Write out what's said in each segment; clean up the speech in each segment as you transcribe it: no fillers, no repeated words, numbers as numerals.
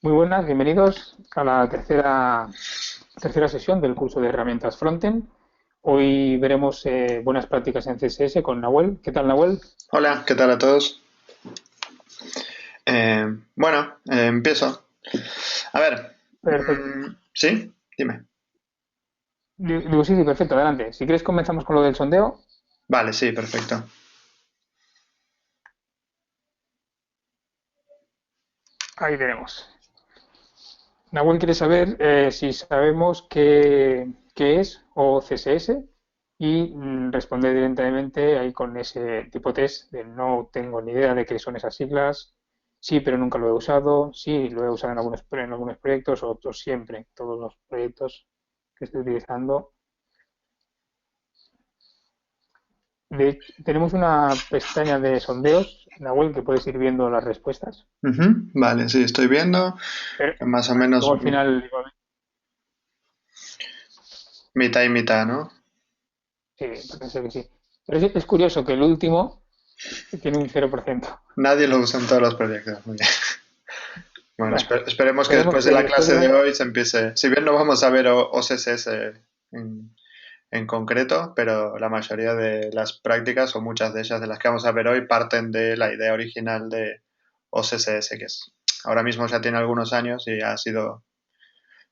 Muy buenas, bienvenidos a la tercera sesión del curso de herramientas Frontend. Hoy veremos buenas prácticas en CSS con Nahuel. ¿Qué tal, Nahuel? Hola, ¿qué tal a todos? Empiezo. A ver, Perfecto. ¿sí? Dime. Digo, sí, sí, perfecto, adelante. Si quieres comenzamos con lo del sondeo. Vale, sí, perfecto. Ahí tenemos. Nahuel quiere saber si sabemos qué es o CSS y responder directamente ahí con ese tipo test de no tengo ni idea de qué son esas siglas, sí, pero nunca lo he usado, sí, lo he usado en algunos proyectos, otros siempre, todos los proyectos que estoy utilizando. Tenemos una pestaña de sondeos, Nahuel, que puedes ir viendo las respuestas, Ujú, vale, sí, estoy viendo pero que más o menos luego al final, mitad y mitad, ¿no? sí, parece ser que sí. Pero es curioso que el último tiene un 0%. Nadie lo usa en todos los proyectos. Muy bien. Bueno, Bueno, esperemos que esperemos después de que la después clase de... de hoy se empiece. Si bien no vamos a ver OCSS en concreto, pero la mayoría de las prácticas o muchas de ellas de las que vamos a ver hoy parten de la idea original de OCSS, que es ahora mismo ya tiene algunos años y ha sido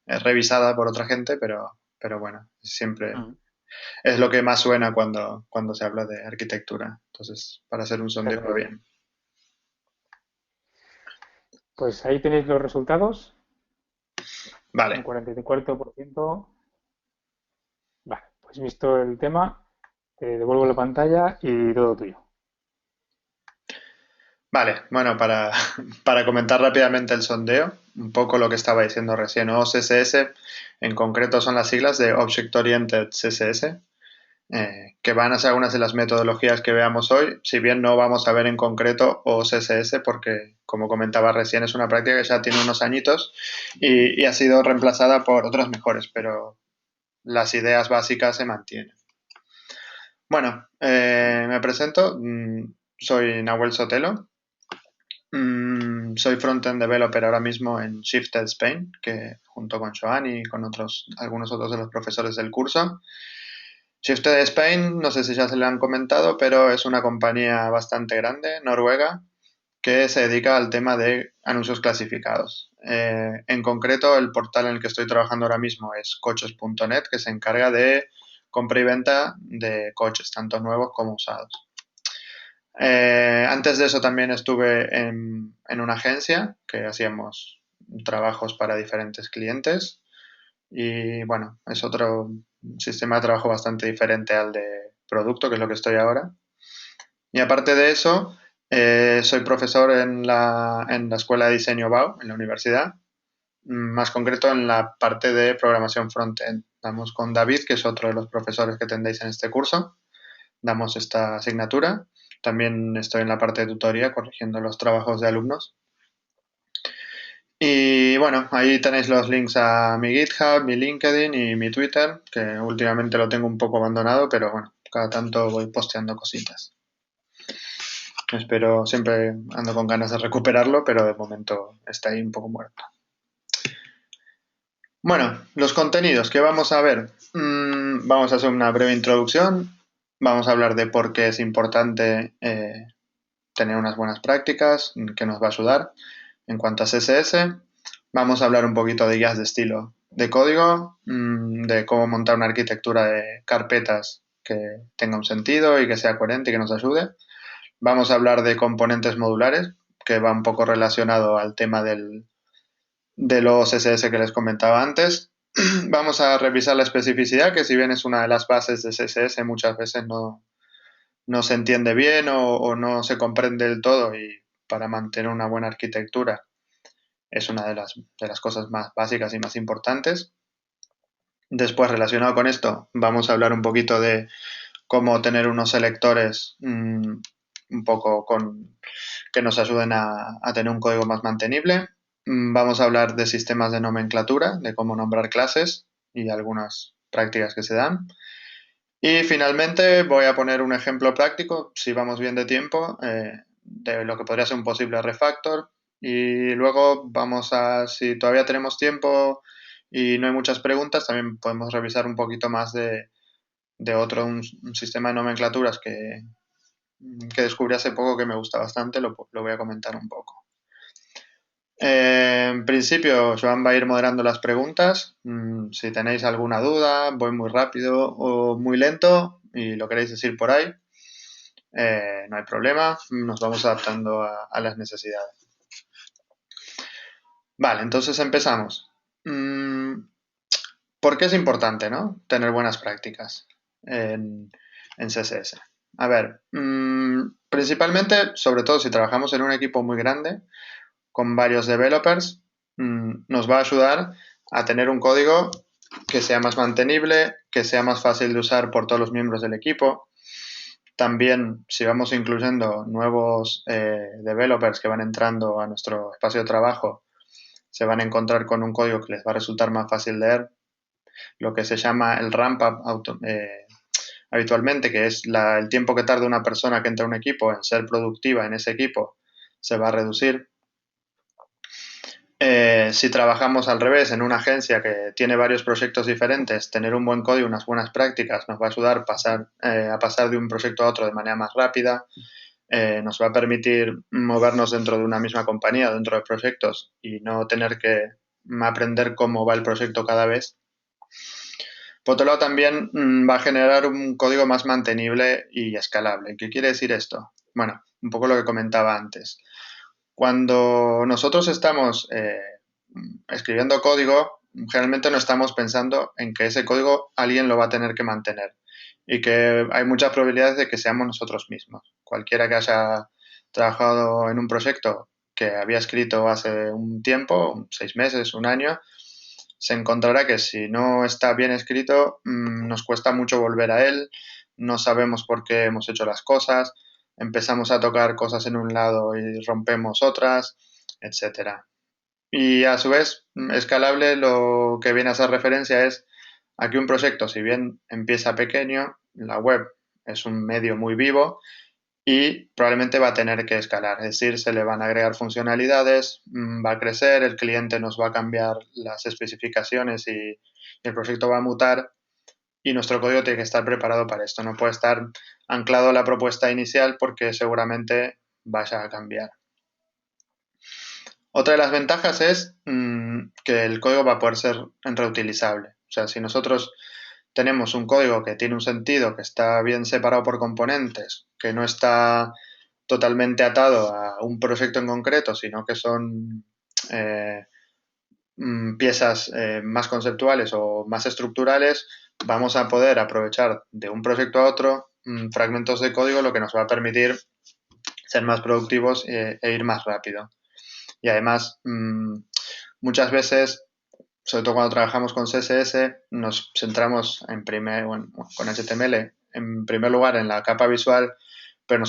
revisada por otra gente, pero bueno, siempre Mm, es lo que más suena cuando se habla de arquitectura. Entonces, para hacer un sondeo va perfecto. bien. Pues ahí tenéis los resultados. Un Vale, 44%. Vale, pues visto el tema, te devuelvo la pantalla y todo tuyo. vale. Bueno, para comentar rápidamente el sondeo, un poco lo que estaba diciendo recién, OCSS en concreto son las siglas de Object Oriented CSS, que van a ser algunas de las metodologías que veamos hoy, si bien no vamos a ver en concreto OCSS porque, como comentaba recién, es una práctica que ya tiene unos añitos y ha sido reemplazada por otras mejores, pero las ideas básicas se mantienen. Bueno, me presento, soy Nahuel Sotelo, soy front-end developer ahora mismo en Shifted Spain, que junto con Joan y con algunos otros de los profesores del curso. Shifted Spain, no sé si ya se le han comentado, pero es una compañía bastante grande, noruega, que se dedica al tema de anuncios clasificados. En concreto, el portal en el que estoy trabajando ahora mismo es coches.net, que se encarga de compra y venta de coches, tanto nuevos como usados. Antes de eso también estuve en una agencia que hacíamos trabajos para diferentes clientes y bueno, es otro sistema de trabajo bastante diferente al de producto, que es lo que estoy ahora. Y aparte de eso, soy profesor en la Escuela de Diseño BAU, en la universidad, más concreto en la parte de programación frontend. Damos con David, que es otro de los profesores que tendréis en este curso, damos esta asignatura. También estoy en la parte de tutoría, corrigiendo los trabajos de alumnos. Y bueno, ahí tenéis los links a mi GitHub, mi LinkedIn y mi Twitter, que últimamente lo tengo un poco abandonado, pero bueno, cada tanto voy posteando cositas. Espero, siempre ando con ganas de recuperarlo, pero de momento está ahí un poco muerto. Bueno, los contenidos que vamos a ver. Vamos a hacer una breve introducción. Vamos a hablar de por qué es importante tener unas buenas prácticas, que nos va a ayudar. En cuanto a CSS, vamos a hablar un poquito de guías de estilo de código, de cómo montar una arquitectura de carpetas que tenga un sentido y que sea coherente y que nos ayude. Vamos a hablar de componentes modulares, que va un poco relacionado al tema de los CSS que les comentaba antes. Vamos a revisar la especificidad, que si bien es una de las bases de CSS, muchas veces no se entiende bien o no se comprende del todo y para mantener una buena arquitectura es una de las cosas más básicas y más importantes. Después, relacionado con esto, vamos a hablar un poquito de cómo tener unos selectores un poco que nos ayuden a tener un código más mantenible. Vamos a hablar de sistemas de nomenclatura, de cómo nombrar clases y algunas prácticas que se dan. Y finalmente voy a poner un ejemplo práctico, si vamos bien de tiempo, de lo que podría ser un posible refactor Y luego vamos a, si todavía tenemos tiempo y no hay muchas preguntas, también podemos revisar un poquito más de otro, un sistema de nomenclaturas que descubrí hace poco que me gusta bastante, lo voy a comentar un poco. En principio, Joan va a ir moderando las preguntas. Si tenéis alguna duda, voy muy rápido o muy lento y lo queréis decir por ahí, no hay problema. Nos vamos adaptando a las necesidades. Vale, entonces empezamos. Mm, ¿Por qué es importante, ¿no? Tener buenas prácticas en CSS? A ver, principalmente, sobre todo si trabajamos en un equipo muy grande, con varios developers, nos va a ayudar a tener un código que sea más mantenible, que sea más fácil de usar por todos los miembros del equipo. También, si vamos incluyendo nuevos developers que van entrando a nuestro espacio de trabajo, se van a encontrar con un código que les va a resultar más fácil leer, lo que se llama el ramp up habitualmente, que es el tiempo que tarda una persona que entra a un equipo en ser productiva en ese equipo, se va a reducir. Si trabajamos al revés en una agencia que tiene varios proyectos diferentes, tener un buen código, unas buenas prácticas nos va a ayudar a pasar de un proyecto a otro de manera más rápida, nos va a permitir movernos dentro de una misma compañía, dentro de proyectos y no tener que aprender cómo va el proyecto cada vez. Por otro lado, también va a generar un código más mantenible y escalable. ¿Qué quiere decir esto? Bueno, un poco lo que comentaba antes. Cuando nosotros estamos escribiendo código, generalmente no estamos pensando en que ese código alguien lo va a tener que mantener y que hay muchas probabilidades de que seamos nosotros mismos. Cualquiera que haya trabajado en un proyecto que había escrito hace un tiempo, 6 meses, un año, se encontrará que si no está bien escrito, nos cuesta mucho volver a él, no sabemos por qué hemos hecho las cosas, empezamos a tocar cosas en un lado y rompemos otras, etcétera. Y a su vez, escalable lo que viene a ser referencia es a que un proyecto, si bien empieza pequeño, la web es un medio muy vivo y probablemente va a tener que escalar, es decir, se le van a agregar funcionalidades, va a crecer, el cliente nos va a cambiar las especificaciones y el proyecto va a mutar y nuestro código tiene que estar preparado para esto, no puede estar anclado a la propuesta inicial porque seguramente vaya a cambiar. Otra de las ventajas es que el código va a poder ser reutilizable. O sea, si nosotros tenemos un código que tiene un sentido, que está bien separado por componentes, que no está totalmente atado a un proyecto en concreto, sino que son eh, piezas más conceptuales o más estructurales, vamos a poder aprovechar de un proyecto a otro fragmentos de código, lo que nos va a permitir ser más productivos e ir más rápido. Y además, muchas veces, sobre todo cuando trabajamos con CSS, nos centramos con HTML, en primer lugar en la capa visual, pero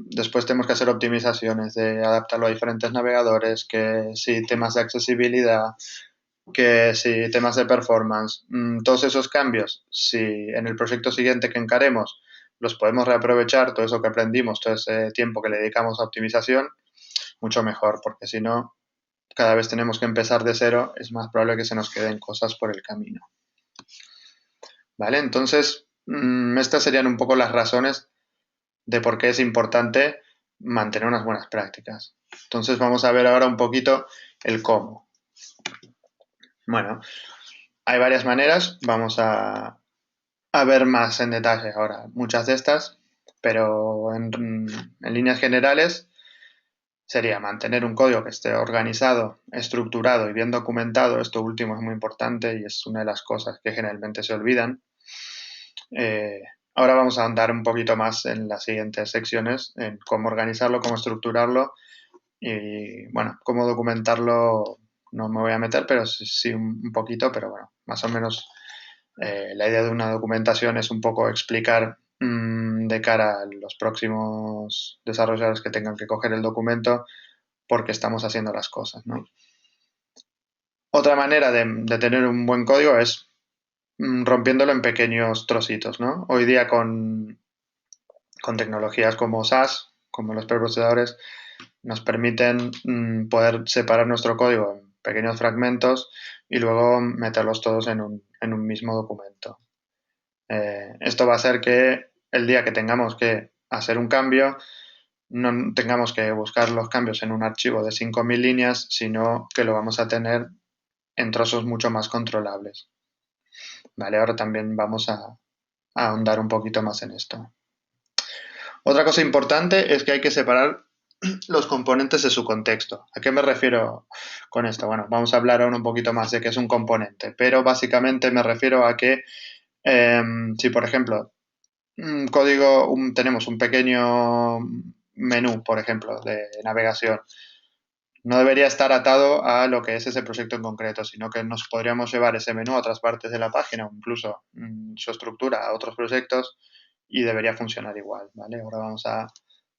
después tenemos que hacer optimizaciones de adaptarlo a diferentes navegadores, que si temas de accesibilidad, que si temas de performance, todos esos cambios, si en el proyecto siguiente que encaremos los podemos reaprovechar, todo eso que aprendimos, todo ese tiempo que le dedicamos a optimización, mucho mejor, porque si no, cada vez tenemos que empezar de cero, es más probable que se nos queden cosas por el camino. ¿Vale? Entonces, estas serían un poco las razones de por qué es importante mantener unas buenas prácticas. Entonces vamos a ver ahora un poquito el cómo. Bueno, hay varias maneras, vamos a ver más en detalle ahora muchas de estas, pero en líneas generales sería mantener un código que esté organizado, estructurado y bien documentado. Esto último es muy importante y es una de las cosas que generalmente se olvidan. Ahora vamos a andar un poquito más en las siguientes secciones, en cómo organizarlo, cómo estructurarlo y, bueno, cómo documentarlo. No me voy a meter, pero sí un poquito, pero bueno, más o menos la idea de una documentación es un poco explicar de cara a los próximos desarrolladores que tengan que coger el documento por qué estamos haciendo las cosas, ¿no? Otra manera de tener un buen código es rompiéndolo en pequeños trocitos, ¿no? Hoy día con tecnologías como SAS, como los preprocesadores, Nos permiten poder separar nuestro código en pequeños fragmentos y luego meterlos todos en un mismo documento. Esto va a hacer que el día que tengamos que hacer un cambio, no tengamos que buscar los cambios en un archivo de 5.000 líneas, sino que lo vamos a tener en trozos mucho más controlables. Vale, ahora también vamos a ahondar un poquito más en esto. Otra cosa importante es que hay que separar los componentes de su contexto. ¿A qué me refiero con esto? Bueno, vamos a hablar ahora un poquito más de qué es un componente, pero básicamente me refiero a que si, por ejemplo, tenemos un pequeño menú, por ejemplo, de navegación, no debería estar atado a lo que es ese proyecto en concreto, sino que nos podríamos llevar ese menú a otras partes de la página o incluso su estructura a otros proyectos y debería funcionar igual, ¿vale? Ahora vamos a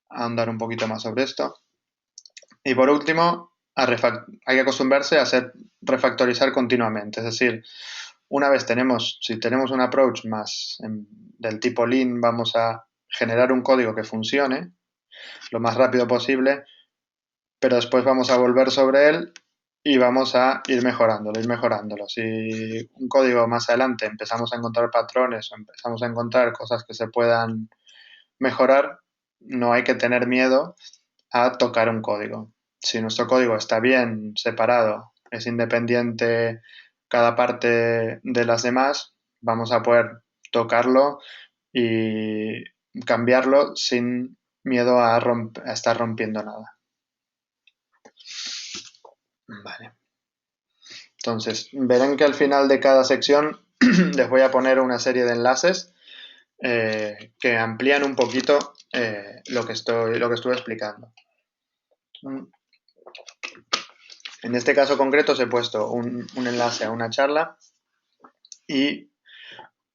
ahondar un poquito más sobre esto. Y por último, hay que acostumbrarse a refactorizar continuamente, es decir, una vez si tenemos un approach más del tipo Lean, vamos a generar un código que funcione lo más rápido posible, pero después vamos a volver sobre él y vamos a ir mejorándolo, ir mejorándolo. Si un código más adelante empezamos a encontrar patrones o empezamos a encontrar cosas que se puedan mejorar, no hay que tener miedo a tocar un código. Si nuestro código está bien separado, es independiente cada parte de las demás, vamos a poder tocarlo y cambiarlo sin miedo a estar rompiendo nada. Vale. Entonces, verán que al final de cada sección les voy a poner una serie de enlaces que amplían un poquito lo que estuve explicando. En este caso concreto os he puesto un enlace a una charla y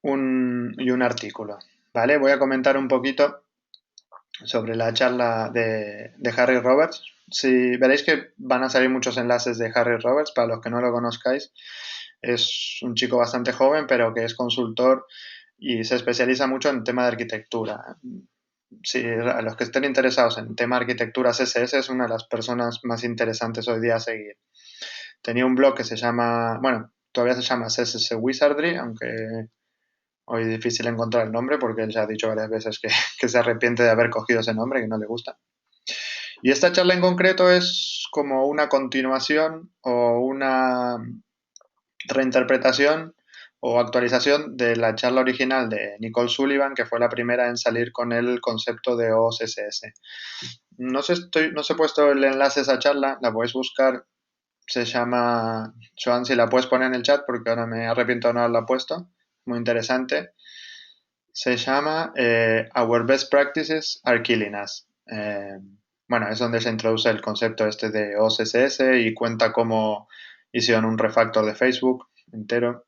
un artículo. ¿Vale? Voy a comentar un poquito sobre la charla de Harry Roberts. Si veréis que van a salir muchos enlaces de Harry Roberts, para los que no lo conozcáis, es un chico bastante joven, pero que es consultor y se especializa mucho en tema de arquitectura. Si a los que estén interesados en tema de arquitectura CSS, es una de las personas más interesantes hoy día a seguir. Tenía un blog que se llama, bueno, todavía se llama CSS Wizardry, aunque hoy es difícil encontrar el nombre porque él ya ha dicho varias veces que se arrepiente de haber cogido ese nombre, que no le gusta. Y esta charla en concreto es como una continuación o una reinterpretación o actualización de la charla original de Nicole Sullivan, que fue la primera en salir con el concepto de OSS. No os he puesto el enlace a esa charla, la podéis buscar. Se llama, Joan, si la puedes poner en el chat porque ahora me arrepiento de no haberla puesto. Muy interesante. Se llama Our Best Practices Are Killing Us. Bueno, es donde se introduce el concepto este de OSS y cuenta cómo hicieron un refactor de Facebook entero.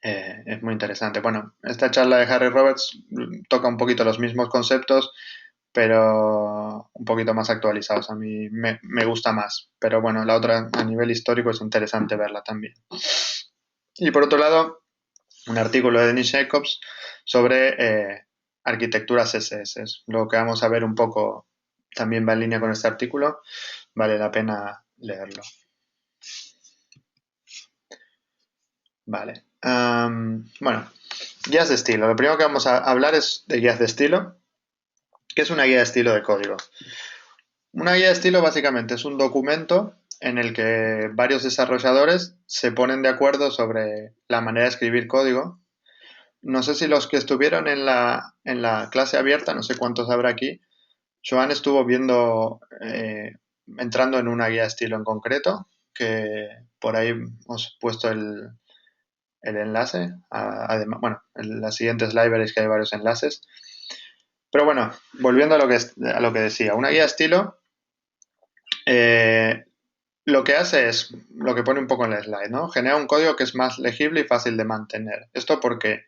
Es muy interesante. Bueno, esta charla de Harry Roberts toca un poquito los mismos conceptos, pero un poquito más actualizados. A mí me gusta más. Pero bueno, la otra a nivel histórico es interesante verla también. Y por otro lado, un artículo de Dennis Jacobs sobre arquitecturas CSS. Lo que vamos a ver un poco también va en línea con este artículo. Vale la pena leerlo. Vale. Bueno, guías de estilo. Lo primero que vamos a hablar es de guías de estilo. ¿Qué es una guía de estilo de código? Una guía de estilo básicamente es un documento en el que varios desarrolladores se ponen de acuerdo sobre la manera de escribir código. No sé si los que estuvieron en la clase abierta, no sé cuántos habrá aquí, Joan estuvo viendo, entrando en una guía de estilo en concreto, que por ahí os he puesto el enlace. Además, bueno, en las siguientes slide veréis que hay varios enlaces. Pero bueno, volviendo a lo que decía, una guía de estilo lo que hace es lo que pone un poco en el slide, ¿no? Genera un código que es más legible y fácil de mantener. ¿Esto por qué?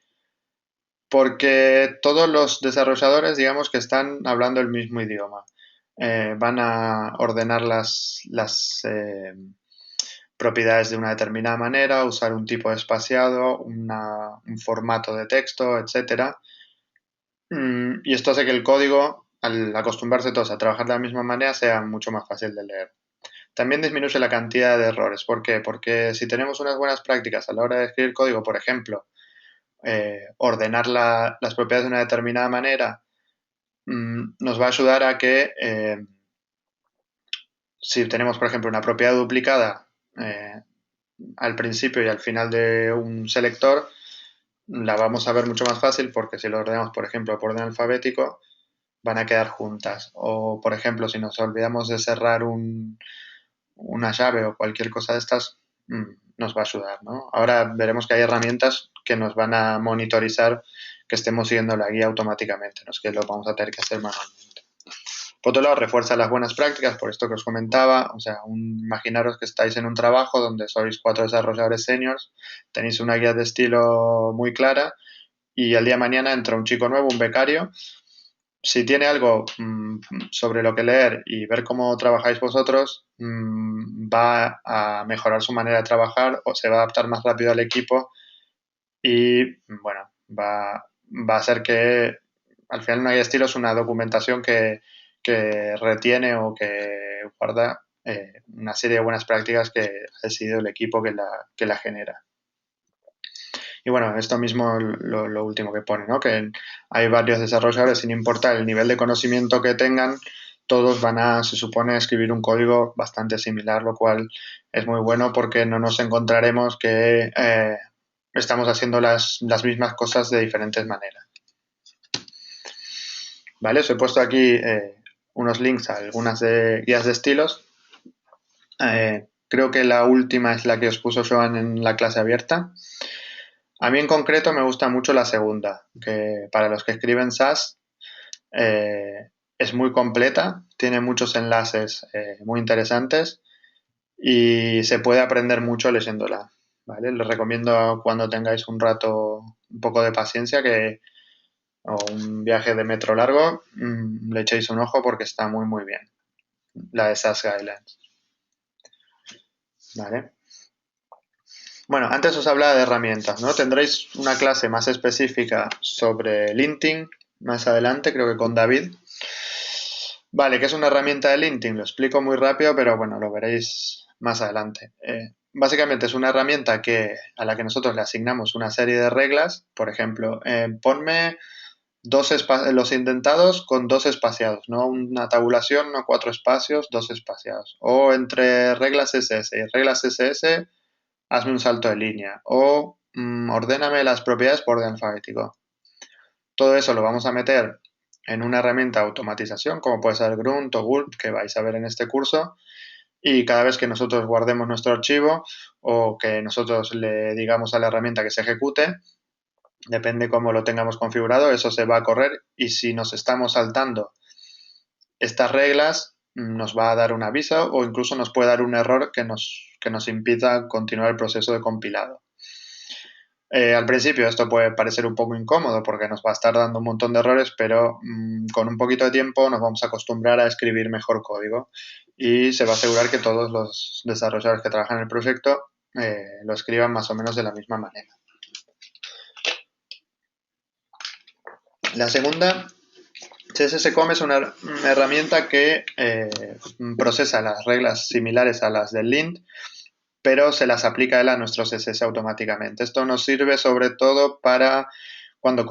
Porque todos los desarrolladores, digamos que están hablando el mismo idioma. Van a ordenar las propiedades de una determinada manera, usar un tipo de espaciado, un formato de texto, etcétera. Y esto hace que el código al acostumbrarse todos a trabajar de la misma manera, sea mucho más fácil de leer. También disminuye la cantidad de errores. ¿Por qué? Porque si tenemos unas buenas prácticas a la hora de escribir código, por ejemplo, ordenar las propiedades de una determinada manera, nos va a ayudar a que si tenemos, por ejemplo, una propiedad duplicada al principio y al final de un selector, la vamos a ver mucho más fácil porque si lo ordenamos, por ejemplo, por orden alfabético, van a quedar juntas. O, por ejemplo, si nos olvidamos de cerrar una llave o cualquier cosa de estas, nos va a ayudar, ¿no? Ahora veremos que hay herramientas que nos van a monitorizar que estemos siguiendo la guía automáticamente, no es que lo vamos a tener que hacer manualmente. Por otro lado, refuerza las buenas prácticas, por esto que os comentaba, o sea, imaginaros que estáis en un trabajo donde sois 4 desarrolladores seniors, tenéis una guía de estilo muy clara y el día de mañana entra un chico nuevo, un becario. Si tiene algo sobre lo que leer y ver cómo trabajáis vosotros, va a mejorar su manera de trabajar o se va a adaptar más rápido al equipo y, bueno, va a hacer que al final una guía de estilo es una documentación que retiene o que guarda una serie de buenas prácticas que ha decidido el equipo que la genera. Y bueno, esto mismo lo último que pone, ¿no? Que hay varios desarrolladores, sin importar el nivel de conocimiento que tengan, todos van a, se supone, escribir un código bastante similar, lo cual es muy bueno porque no nos encontraremos que estamos haciendo las mismas cosas de diferentes maneras. ¿Vale? Os he puesto aquí unos links a algunas guías de estilos. Creo que la última es la que os puso Joan en la clase abierta. A mí en concreto me gusta mucho la segunda, que para los que escriben SAS es muy completa, tiene muchos enlaces muy interesantes y se puede aprender mucho leyéndola. ¿Vale? Les recomiendo cuando tengáis un rato, un poco de paciencia o un viaje de metro largo, le echéis un ojo porque está muy muy bien. La de SAS Guidelines. ¿Vale? Bueno, antes os hablaba de herramientas, ¿no? Tendréis una clase más específica sobre linting más adelante, creo que con David. Vale, ¿qué es una herramienta de linting? Lo explico muy rápido, pero bueno, lo veréis más adelante. Básicamente es una herramienta a la que nosotros le asignamos una serie de reglas. Por ejemplo, ponme los indentados con dos espaciados, no una tabulación, no 4 espacios, dos espaciados. O entre reglas SS y reglas SS, hazme un salto de línea. O ordéname las propiedades por orden alfabético. Todo eso lo vamos a meter en una herramienta de automatización, como puede ser Grunt o Gulp, que vais a ver en este curso. Y cada vez que nosotros guardemos nuestro archivo o que nosotros le digamos a la herramienta que se ejecute, depende cómo lo tengamos configurado, eso se va a correr y si nos estamos saltando estas reglas nos va a dar un aviso o incluso nos puede dar un error que nos impida continuar el proceso de compilado. Al principio esto puede parecer un poco incómodo porque nos va a estar dando un montón de errores, pero con un poquito de tiempo nos vamos a acostumbrar a escribir mejor código y se va a asegurar que todos los desarrolladores que trabajan en el proyecto lo escriban más o menos de la misma manera. La segunda, CSS.com es una herramienta que procesa las reglas similares a las del lint, pero se las aplica él a nuestro CSS automáticamente. Esto nos sirve sobre todo para cuando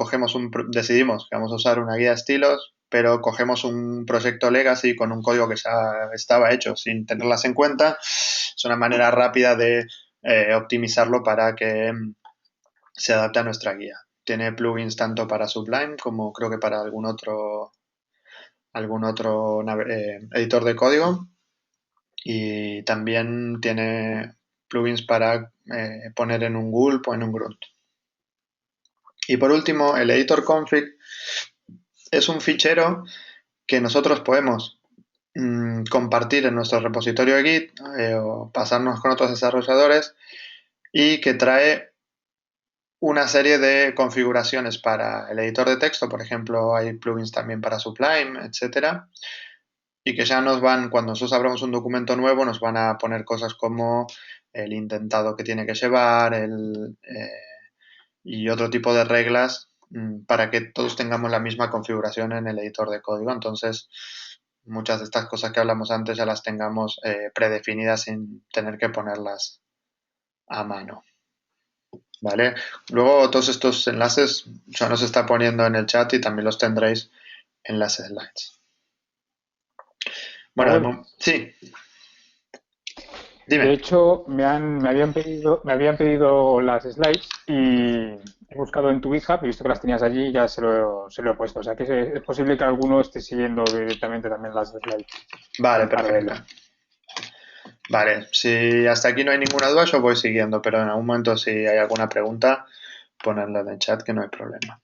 decidimos que vamos a usar una guía de estilos, pero cogemos un proyecto legacy con un código que ya estaba hecho sin tenerlas en cuenta. Es una manera rápida de optimizarlo para que se adapte a nuestra guía. Tiene plugins tanto para Sublime como creo que para algún otro editor de código y también tiene plugins para poner en un Gulp o en un Grunt. Y por último, el editor config es un fichero que nosotros podemos compartir en nuestro repositorio de Git o pasarnos con otros desarrolladores y que trae una serie de configuraciones para el editor de texto, por ejemplo, hay plugins también para Sublime, etcétera, y que ya cuando nosotros abramos un documento nuevo, nos van a poner cosas como el indentado que tiene que llevar y otro tipo de reglas para que todos tengamos la misma configuración en el editor de código. Entonces, muchas de estas cosas que hablamos antes ya las tengamos predefinidas sin tener que ponerlas a mano. ¿Vale? Luego todos estos enlaces ya nos está poniendo en el chat y también los tendréis en las slides. Bueno, Nahuel, sí, de dime. hecho, me habían pedido las slides y he buscado en tu GitHub, he visto que las tenías allí y ya se lo he puesto. O sea que es posible que alguno esté siguiendo directamente también las slides Vale, en perfecto. paralelo. Vale, si hasta aquí no hay ninguna duda, yo voy siguiendo, pero en algún momento si hay alguna pregunta, ponedla en el chat que no hay problema.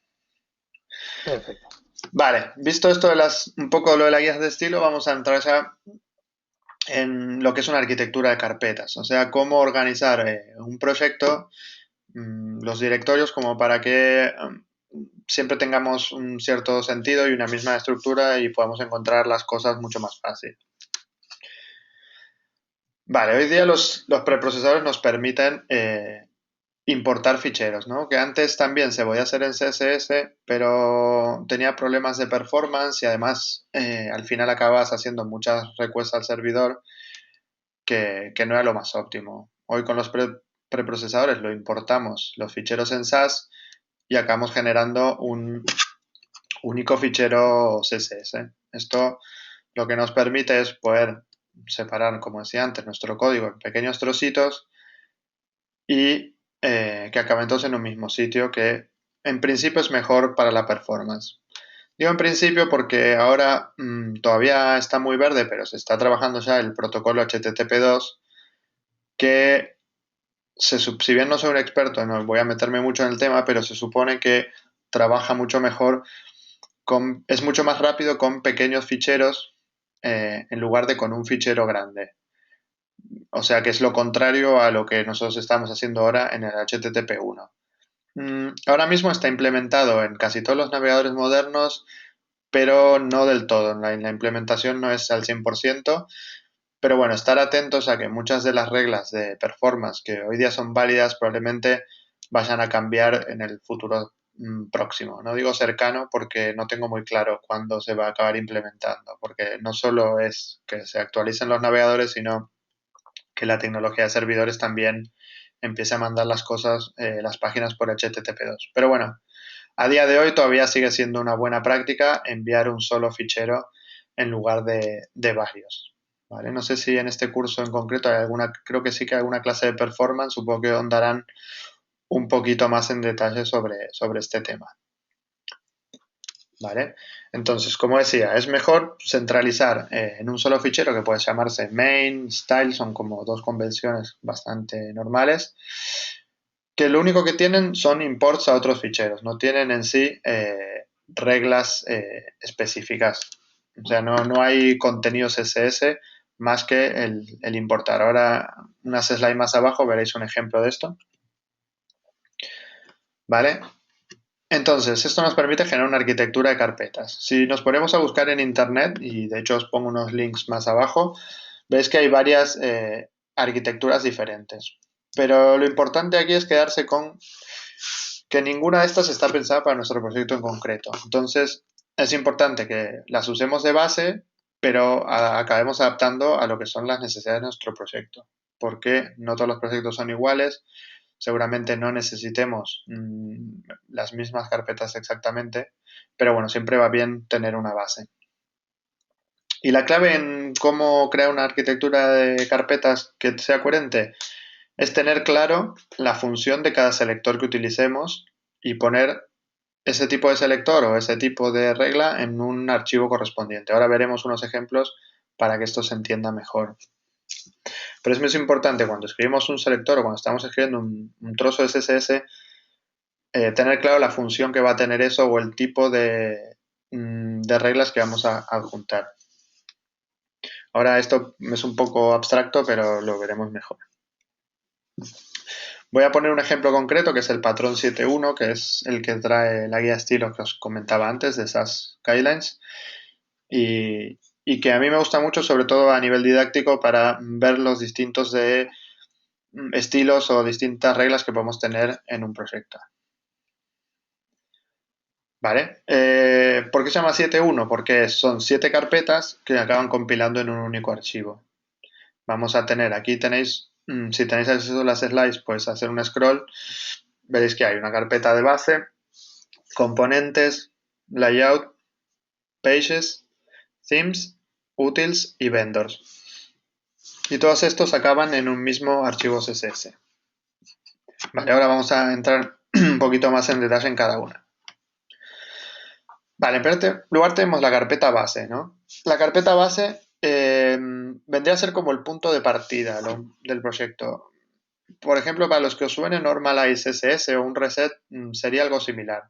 Perfecto. Vale, visto esto de un poco lo de la guía de estilo, vamos a entrar ya en lo que es una arquitectura de carpetas, o sea, cómo organizar un proyecto, los directorios, como para que siempre tengamos un cierto sentido y una misma estructura y podamos encontrar las cosas mucho más fácil. Vale, hoy día los preprocesadores nos permiten importar ficheros, ¿no? Que antes también se podía hacer en CSS, pero tenía problemas de performance y además al final acabas haciendo muchas requests al servidor que no era lo más óptimo. Hoy con los preprocesadores lo importamos los ficheros en SAS y acabamos generando un único fichero CSS. Esto lo que nos permite es poder separar, como decía antes, nuestro código en pequeños trocitos y que acaben todos en un mismo sitio, que en principio es mejor para la performance. Digo en principio porque ahora todavía está muy verde, pero se está trabajando ya el protocolo HTTP2, que si bien no soy un experto, no voy a meterme mucho en el tema, pero se supone que trabaja mucho mejor, es mucho más rápido con pequeños ficheros en lugar de con un fichero grande. O sea que es lo contrario a lo que nosotros estamos haciendo ahora en el HTTP1. Ahora mismo está implementado en casi todos los navegadores modernos, pero no del todo. La implementación no es al 100%, pero bueno, estar atentos a que muchas de las reglas de performance que hoy día son válidas probablemente vayan a cambiar en el futuro próximo. No digo cercano porque no tengo muy claro cuándo se va a acabar implementando, porque no solo es que se actualicen los navegadores, sino que la tecnología de servidores también empiece a mandar las cosas, las páginas por HTTP2. Pero bueno, a día de hoy todavía sigue siendo una buena práctica enviar un solo fichero en lugar de varios. ¿Vale? No sé si en este curso en concreto hay alguna, creo que sí que hay alguna clase de performance, supongo que ahondarán un poquito más en detalle sobre este tema. ¿Vale? Entonces, como decía, es mejor centralizar en un solo fichero que puede llamarse main, style, son como dos convenciones bastante normales, que lo único que tienen son imports a otros ficheros, no tienen en sí reglas específicas. O sea, no hay contenido CSS más que el importar. Ahora, unas slides más abajo veréis un ejemplo de esto. ¿Vale? Entonces, esto nos permite generar una arquitectura de carpetas. Si nos ponemos a buscar en Internet, y de hecho os pongo unos links más abajo, veis que hay varias arquitecturas diferentes. Pero lo importante aquí es quedarse con que ninguna de estas está pensada para nuestro proyecto en concreto. Entonces, es importante que las usemos de base, pero acabemos adaptando a lo que son las necesidades de nuestro proyecto. Porque no todos los proyectos son iguales, seguramente no necesitemos las mismas carpetas exactamente, pero bueno, siempre va bien tener una base. Y la clave en cómo crear una arquitectura de carpetas que sea coherente es tener claro la función de cada selector que utilicemos y poner ese tipo de selector o ese tipo de regla en un archivo correspondiente. Ahora veremos unos ejemplos para que esto se entienda mejor. Pero es muy importante cuando escribimos un selector o cuando estamos escribiendo un trozo de CSS, tener claro la función que va a tener eso o el tipo de reglas que vamos a adjuntar. Ahora esto es un poco abstracto, pero lo veremos mejor. Voy a poner un ejemplo concreto que es el patrón 7.1, que es el que trae la guía de estilo que os comentaba antes de SAS Guidelines y que a mí me gusta mucho, sobre todo a nivel didáctico, para ver los distintos de estilos o distintas reglas que podemos tener en un proyecto. ¿Vale? ¿Por qué se llama 7.1? Porque son 7 carpetas que acaban compilando en un único archivo. Vamos a tener, aquí tenéis, si tenéis acceso a las slides, pues hacer un scroll, veréis que hay una carpeta de base, componentes, layout, pages, themes, utils y vendors. Y todos estos acaban en un mismo archivo CSS. Vale, ahora vamos a entrar un poquito más en detalle en cada una. Vale, en primer lugar tenemos la carpeta base, ¿no? La carpeta base vendría a ser como el punto de partida del proyecto. Por ejemplo, para los que os suene Normalize CSS o un reset, sería algo similar.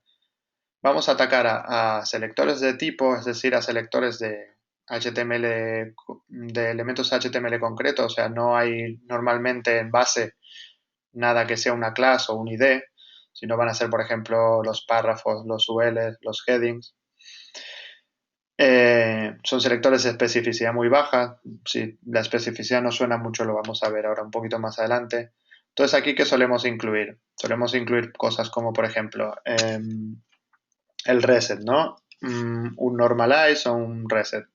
Vamos a atacar a selectores de tipo, es decir, a selectores de HTML, de elementos HTML concretos, o sea, no hay normalmente en base nada que sea una clase o un ID, sino van a ser, por ejemplo, los párrafos, los ULs, los headings. Son selectores de especificidad muy baja. Si la especificidad no suena mucho, lo vamos a ver ahora un poquito más adelante. Entonces, aquí, ¿qué solemos incluir? Solemos incluir cosas como, por ejemplo, el reset, ¿no? Un normalize o un reset.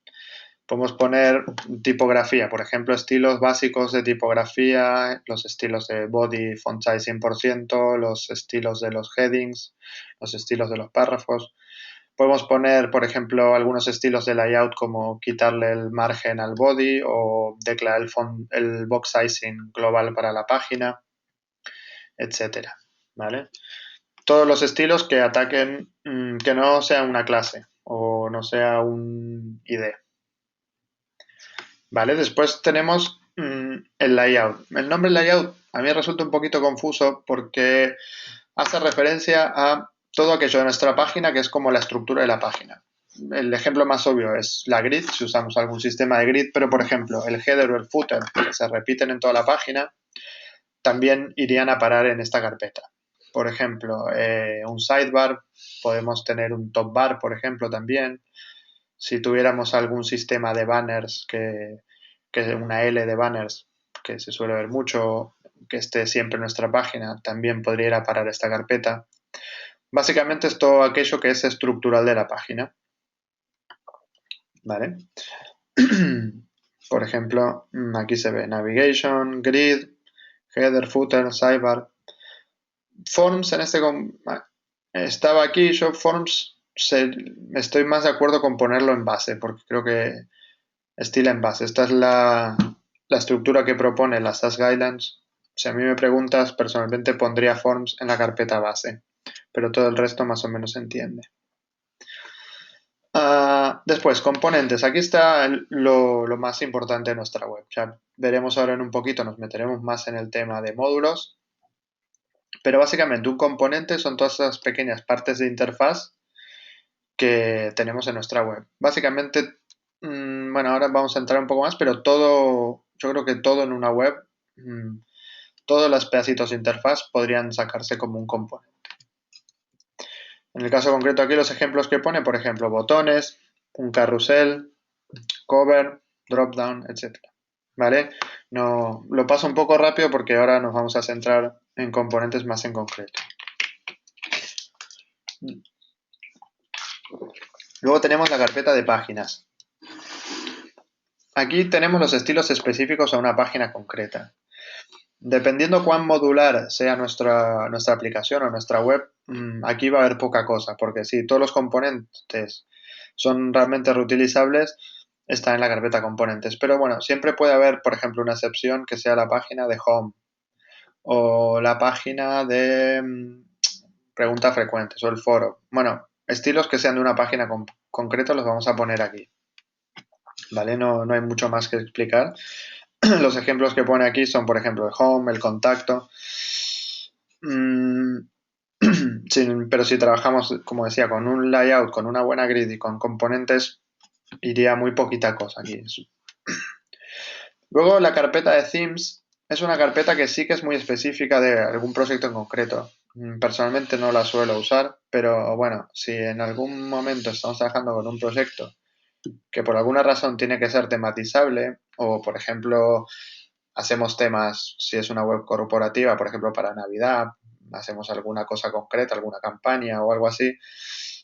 Podemos poner tipografía, por ejemplo, estilos básicos de tipografía, los estilos de body, font size 100%, los estilos de los headings, los estilos de los párrafos. Podemos poner, por ejemplo, algunos estilos de layout como quitarle el margen al body o declarar el box sizing global para la página, etcétera, ¿vale? Todos los estilos que ataquen, que no sea una clase o no sea un ID. ¿Vale? Después tenemos el layout. El nombre layout a mí resulta un poquito confuso porque hace referencia a todo aquello de nuestra página que es como la estructura de la página. El ejemplo más obvio es la grid, si usamos algún sistema de grid, pero por ejemplo el header o el footer que se repiten en toda la página también irían a parar en esta carpeta. Por ejemplo, un sidebar, podemos tener un top bar, por ejemplo, también. Si tuviéramos algún sistema de banners que es una L de banners, que se suele ver mucho, que esté siempre en nuestra página, también podría ir a parar esta carpeta. Básicamente es todo aquello que es estructural de la página. ¿Vale? Por ejemplo, aquí se ve navigation, grid, header, footer, sidebar. Forms en este estaba aquí, yo forms estoy más de acuerdo con ponerlo en base, porque creo que estila en base. Esta es la estructura que propone las SAS Guidelines. Si a mí me preguntas, personalmente pondría forms en la carpeta base, pero todo el resto más o menos se entiende. Después, componentes. Aquí está lo más importante de nuestra web. Ya veremos ahora en un poquito, nos meteremos más en el tema de módulos. Pero básicamente un componente son todas esas pequeñas partes de interfaz que tenemos en nuestra web. Básicamente, bueno, ahora vamos a entrar un poco más, pero todo, yo creo que todo en una web, todos los pedacitos de interfaz podrían sacarse como un componente. En el caso concreto aquí los ejemplos que pone, por ejemplo, botones, un carrusel, cover, dropdown, etcétera. ¿Vale? No, lo paso un poco rápido porque ahora nos vamos a centrar en componentes más en concreto. Luego tenemos la carpeta de páginas. Aquí tenemos los estilos específicos a una página concreta. Dependiendo cuán modular sea nuestra aplicación o nuestra web, aquí va a haber poca cosa, porque si todos los componentes son realmente reutilizables, está en la carpeta componentes. Pero bueno, siempre puede haber, por ejemplo, una excepción que sea la página de home o la página de preguntas frecuentes o el foro. Bueno, estilos que sean de una página concreta los vamos a poner aquí. ¿Vale? No hay mucho más que explicar. Los ejemplos que pone aquí son, por ejemplo, el home, el contacto. Pero si trabajamos, como decía, con un layout, con una buena grid y con componentes, iría muy poquita cosa aquí. Luego la carpeta de themes es una carpeta que sí que es muy específica de algún proyecto en concreto. Personalmente no la suelo usar, pero bueno, si en algún momento estamos trabajando con un proyecto que por alguna razón tiene que ser tematizable o, por ejemplo, hacemos temas, si es una web corporativa, por ejemplo, para Navidad, hacemos alguna cosa concreta, alguna campaña o algo así,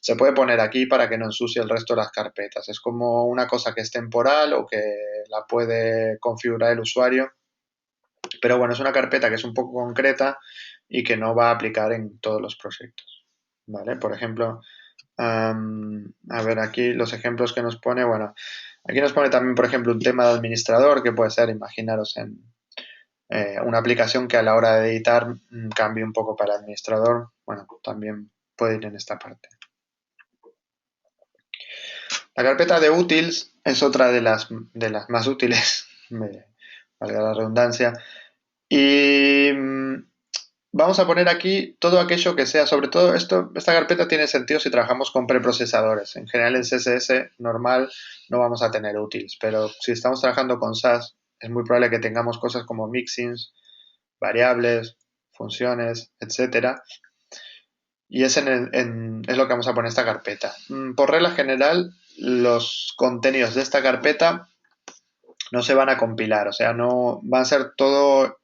se puede poner aquí para que no ensucie el resto de las carpetas. Es como una cosa que es temporal o que la puede configurar el usuario, pero bueno, es una carpeta que es un poco concreta y que no va a aplicar en todos los proyectos. ¿Vale? Por ejemplo, a ver aquí los ejemplos que nos pone. Bueno, aquí nos pone también, por ejemplo, un tema de administrador que puede ser, imaginaros, en una aplicación que a la hora de editar cambie un poco para el administrador. Bueno, también puede ir en esta parte. La carpeta de utils es otra de las más útiles, valga la redundancia. Y vamos a poner aquí todo aquello que sea, sobre todo esta carpeta tiene sentido si trabajamos con preprocesadores. En general en CSS normal no vamos a tener utils, pero si estamos trabajando con SAS es muy probable que tengamos cosas como mixins, variables, funciones, etcétera. Y es es lo que vamos a poner en esta carpeta. Por regla general, los contenidos de esta carpeta no se van a compilar, o sea, no van a ser todo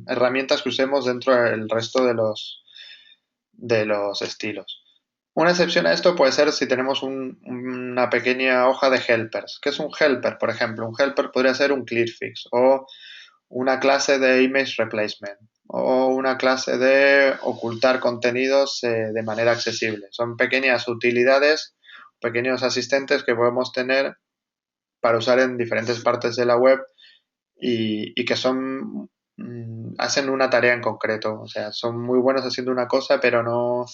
herramientas que usemos dentro del resto de los estilos. Una excepción a esto puede ser si tenemos una pequeña hoja de helpers. ¿Qué es un helper? Por ejemplo, un helper podría ser un clearfix o una clase de image replacement o una clase de ocultar contenidos de manera accesible. Son pequeñas utilidades, pequeños asistentes que podemos tener para usar en diferentes partes de la web y que hacen una tarea en concreto. O sea, son muy buenos haciendo una cosa, pero no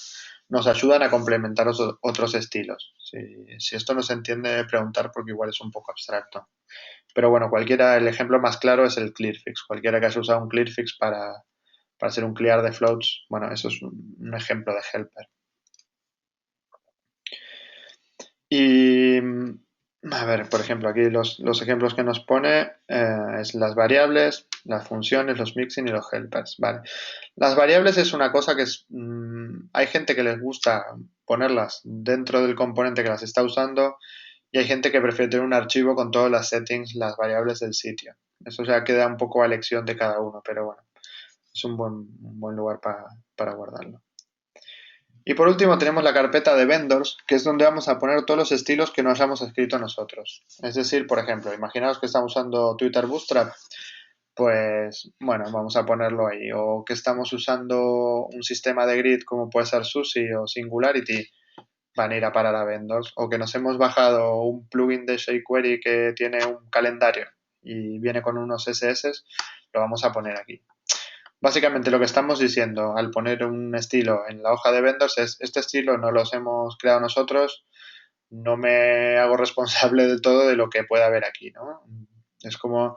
nos ayudan a complementar otros estilos. Si esto no se entiende, preguntar porque igual es un poco abstracto. Pero bueno, el ejemplo más claro es el clearfix. Cualquiera que haya usado un clearfix para hacer un clear de floats, bueno, eso es un ejemplo de helper. Y a ver, por ejemplo, aquí los ejemplos que nos pone es las variables, las funciones, los mixing y los helpers. Vale. Las variables es una cosa que hay gente que les gusta ponerlas dentro del componente que las está usando y hay gente que prefiere tener un archivo con todas las settings, las variables del sitio. Eso ya queda un poco a elección de cada uno, pero bueno, es un buen lugar para guardarlo. Y por último tenemos la carpeta de vendors, que es donde vamos a poner todos los estilos que no hayamos escrito nosotros. Es decir, por ejemplo, imaginaos que estamos usando Twitter Bootstrap, pues bueno, vamos a ponerlo ahí. O que estamos usando un sistema de grid como puede ser SUSI o Singularity, van a ir a parar a vendors. O que nos hemos bajado un plugin de jQuery que tiene un calendario y viene con unos SS, lo vamos a poner aquí. Básicamente lo que estamos diciendo al poner un estilo en la hoja de vendors es, este estilo no los hemos creado nosotros, no me hago responsable del todo de lo que pueda haber aquí, ¿no? Es como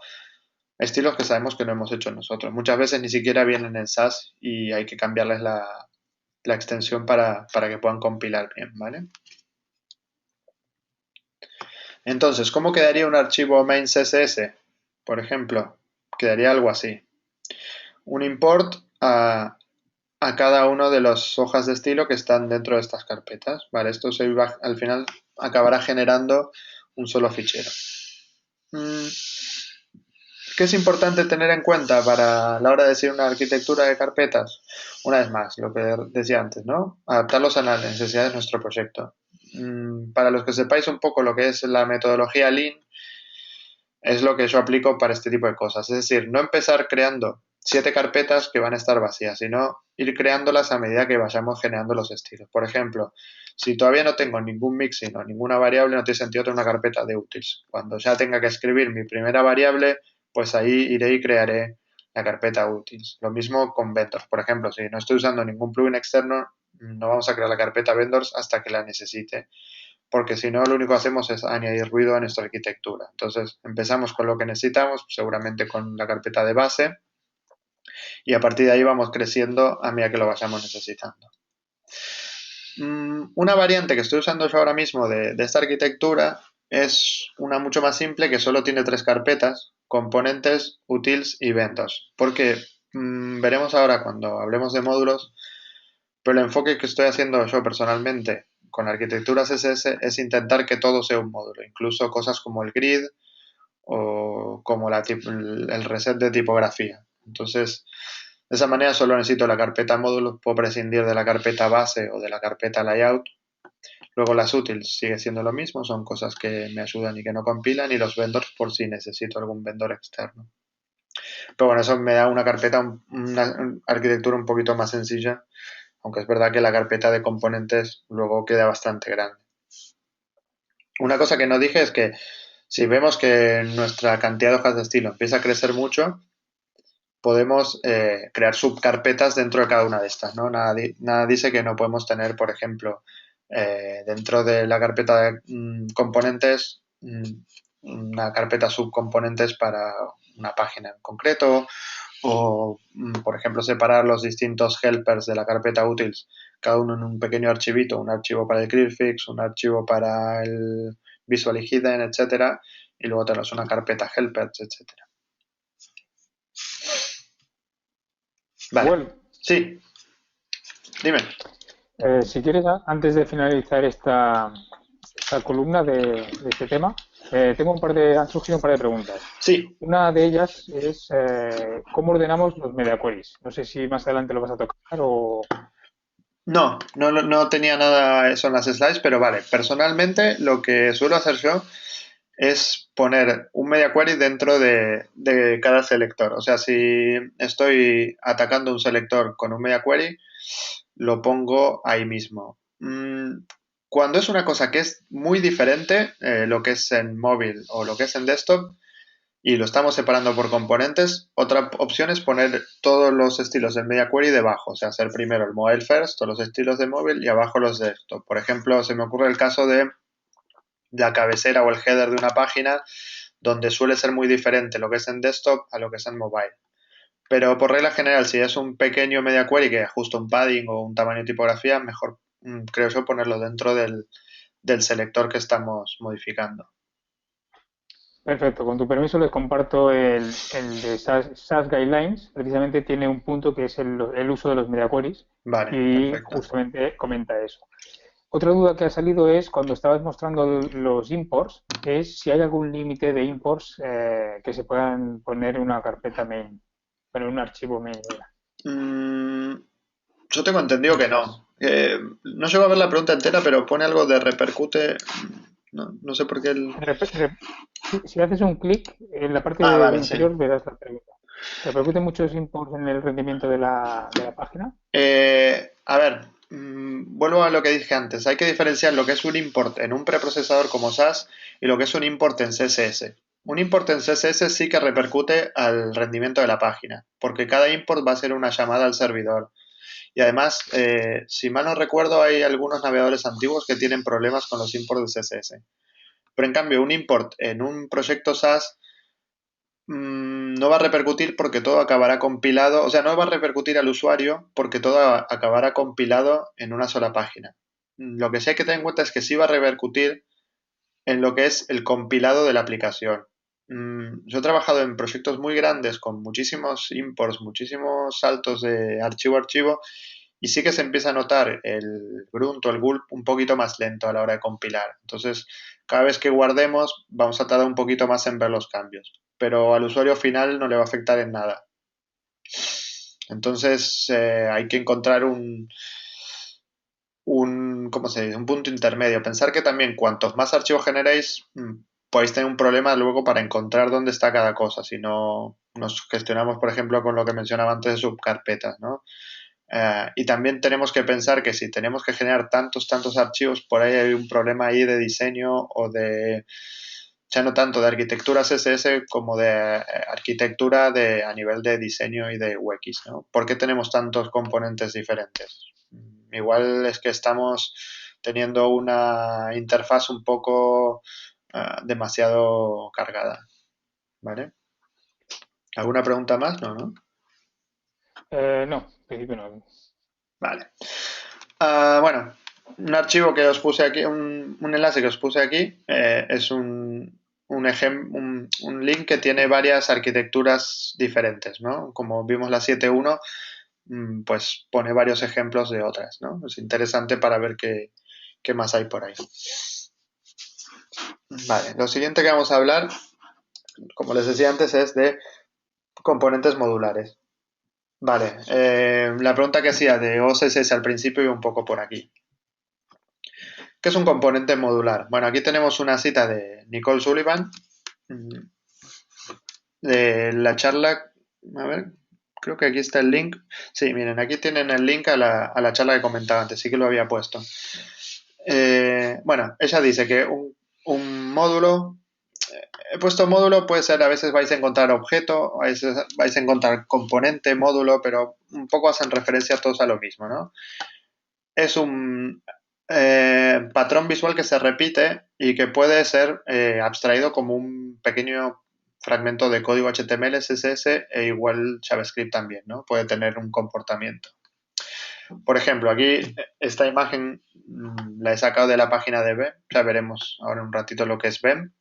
estilos que sabemos que no hemos hecho nosotros. Muchas veces ni siquiera vienen en SAS y hay que cambiarles la extensión para que puedan compilar bien, ¿vale? Entonces, ¿cómo quedaría un archivo main CSS? Por ejemplo, quedaría algo así. Un import a cada uno de las hojas de estilo que están dentro de estas carpetas. Vale, esto al final acabará generando un solo fichero. ¿Qué es importante tener en cuenta para la hora de decir una arquitectura de carpetas? Una vez más, lo que decía antes, ¿no? Adaptarlos a las necesidades de nuestro proyecto. Para los que sepáis un poco lo que es la metodología Lean, es lo que yo aplico para este tipo de cosas. Es decir, no empezar creando 7 carpetas que van a estar vacías, sino ir creándolas a medida que vayamos generando los estilos. Por ejemplo, si todavía no tengo ningún mixing o ninguna variable, no tiene sentido tener una carpeta de utils. Cuando ya tenga que escribir mi primera variable, pues ahí iré y crearé la carpeta utils. Lo mismo con vendors. Por ejemplo, si no estoy usando ningún plugin externo, no vamos a crear la carpeta vendors hasta que la necesite, porque si no lo único que hacemos es añadir ruido a nuestra arquitectura. Entonces empezamos con lo que necesitamos, seguramente con la carpeta de base, y a partir de ahí vamos creciendo a medida que lo vayamos necesitando. Una variante que estoy usando yo ahora mismo de esta arquitectura es una mucho más simple que solo tiene 3 carpetas, componentes, utils y vendors, porque veremos ahora cuando hablemos de módulos, pero el enfoque que estoy haciendo yo personalmente con arquitecturas CSS es intentar que todo sea un módulo, incluso cosas como el grid o como el reset de tipografía. Entonces, de esa manera solo necesito la carpeta módulos, puedo prescindir de la carpeta base o de la carpeta layout. Luego las utils sigue siendo lo mismo, son cosas que me ayudan y que no compilan, y los vendors por si necesito algún vendor externo. Pero bueno, eso me da una carpeta, una arquitectura un poquito más sencilla, aunque es verdad que la carpeta de componentes luego queda bastante grande. Una cosa que no dije es que si vemos que nuestra cantidad de hojas de estilo empieza a crecer mucho, podemos crear subcarpetas dentro de cada una de estas, ¿no? Nada dice que no podemos tener, por ejemplo, dentro de la carpeta de componentes, una carpeta subcomponentes para una página en concreto, o, por ejemplo, separar los distintos helpers de la carpeta utils, cada uno en un pequeño archivito, un archivo para el clearfix, un archivo para el visual y hidden, etcétera, y luego tenemos una carpeta helpers, etcétera. Vale. Bueno, Sí, dime. si quieres, antes de finalizar esta columna de este tema, han surgido un par de preguntas. Sí, Una de ellas es cómo ordenamos los media queries. No sé si más adelante lo vas a tocar o... no tenía nada eso en las slides, pero vale. Personalmente, lo que suelo hacer yo es poner un media query dentro de cada selector. O sea, si estoy atacando un selector con un media query, lo pongo ahí mismo. Cuando es una cosa que es muy diferente, lo que es en móvil o lo que es en desktop, y lo estamos separando por componentes, otra opción es poner todos los estilos del media query debajo, o sea, hacer primero el mobile first, todos los estilos de móvil, y abajo los de desktop. Por ejemplo, se me ocurre el caso de la cabecera o el header de una página, donde suele ser muy diferente lo que es en desktop a lo que es en mobile. Pero por regla general, si es un pequeño media query que ajusta un padding o un tamaño de tipografía, mejor creo yo ponerlo dentro del selector que estamos modificando. Perfecto, con tu permiso les comparto el de SAS Guidelines. Precisamente tiene un punto que es el uso de los media queries Vale, y perfecto. justamente comenta eso. Otra duda que ha salido es cuando estabas mostrando los imports, es si hay algún límite de imports que se puedan poner en una carpeta main, bueno, en un archivo main. Mm, yo tengo entendido En que SAS. no. No llego a ver la pregunta entera, pero pone algo de repercute. No sé por qué el... Si haces un clic en la Ah, parte vale, sí. inferior verás la pregunta. ¿Repercute muchos imports en el rendimiento de la página? A ver, vuelvo a lo que dije antes. Hay que diferenciar lo que es un import en un preprocesador como SAS y lo que es un import en CSS. Un import en CSS sí que repercute al rendimiento de la página, porque cada import va a ser una llamada al servidor. Y además, si mal no recuerdo, hay algunos navegadores antiguos que tienen problemas con los imports de CSS. Pero en cambio, un import en un proyecto SaaS no va a repercutir porque todo acabará compilado, o sea, no va a repercutir al usuario porque todo acabará compilado en una sola página. Lo que sí hay que tener en cuenta es que sí va a repercutir en lo que es el compilado de la aplicación. Yo he trabajado en proyectos muy grandes con muchísimos imports, muchísimos saltos de archivo a archivo, y sí que se empieza a notar el grunt o el gulp un poquito más lento a la hora de compilar. Entonces, cada vez que guardemos, vamos a tardar un poquito más en ver los cambios, pero al usuario final no le va a afectar en nada. Entonces, hay que encontrar ¿cómo se dice? Un punto intermedio. Pensar que también cuantos más archivos generéis, podéis tener un problema luego para encontrar dónde está cada cosa, si no nos gestionamos, por ejemplo, con lo que mencionaba antes de subcarpetas, ¿no? Y también tenemos que pensar que si tenemos que generar tantos archivos, por ahí hay un problema ahí de diseño o de, ya no tanto de arquitectura CSS como de arquitectura a nivel de diseño y de UX, ¿no? ¿Por qué tenemos tantos componentes diferentes? Igual es que estamos teniendo una interfaz un poco demasiado cargada, ¿vale? ¿Alguna pregunta más? No, ¿no? No, en principio no. Vale. Bueno, un archivo que os puse aquí, un enlace que os puse aquí, es un link que tiene varias arquitecturas diferentes, ¿no? Como vimos la 7.1, pues pone varios ejemplos de otras, ¿no? Es interesante para ver qué más hay por ahí. Vale, lo siguiente que vamos a hablar, como les decía antes, es de componentes modulares. Vale, la pregunta que hacía de OSS al principio y un poco por aquí. ¿Qué es un componente modular? Bueno, aquí tenemos una cita de Nicole Sullivan mm, de la charla. A ver, creo que aquí está el link. Sí, miren, aquí tienen el link a la charla que comentaba antes, sí que lo había puesto. Bueno, ella dice que un módulo, he puesto módulo, puede ser, a veces vais a encontrar objeto, a veces vais a encontrar componente, módulo, pero un poco hacen referencia todos a lo mismo, ¿no? Es un patrón visual que se repite y que puede ser abstraído como un pequeño fragmento de código HTML, CSS e igual JavaScript también, ¿no? Puede tener un comportamiento. Por ejemplo, aquí esta imagen la he sacado de la página de BEM, ya veremos ahora un ratito lo que es BEM.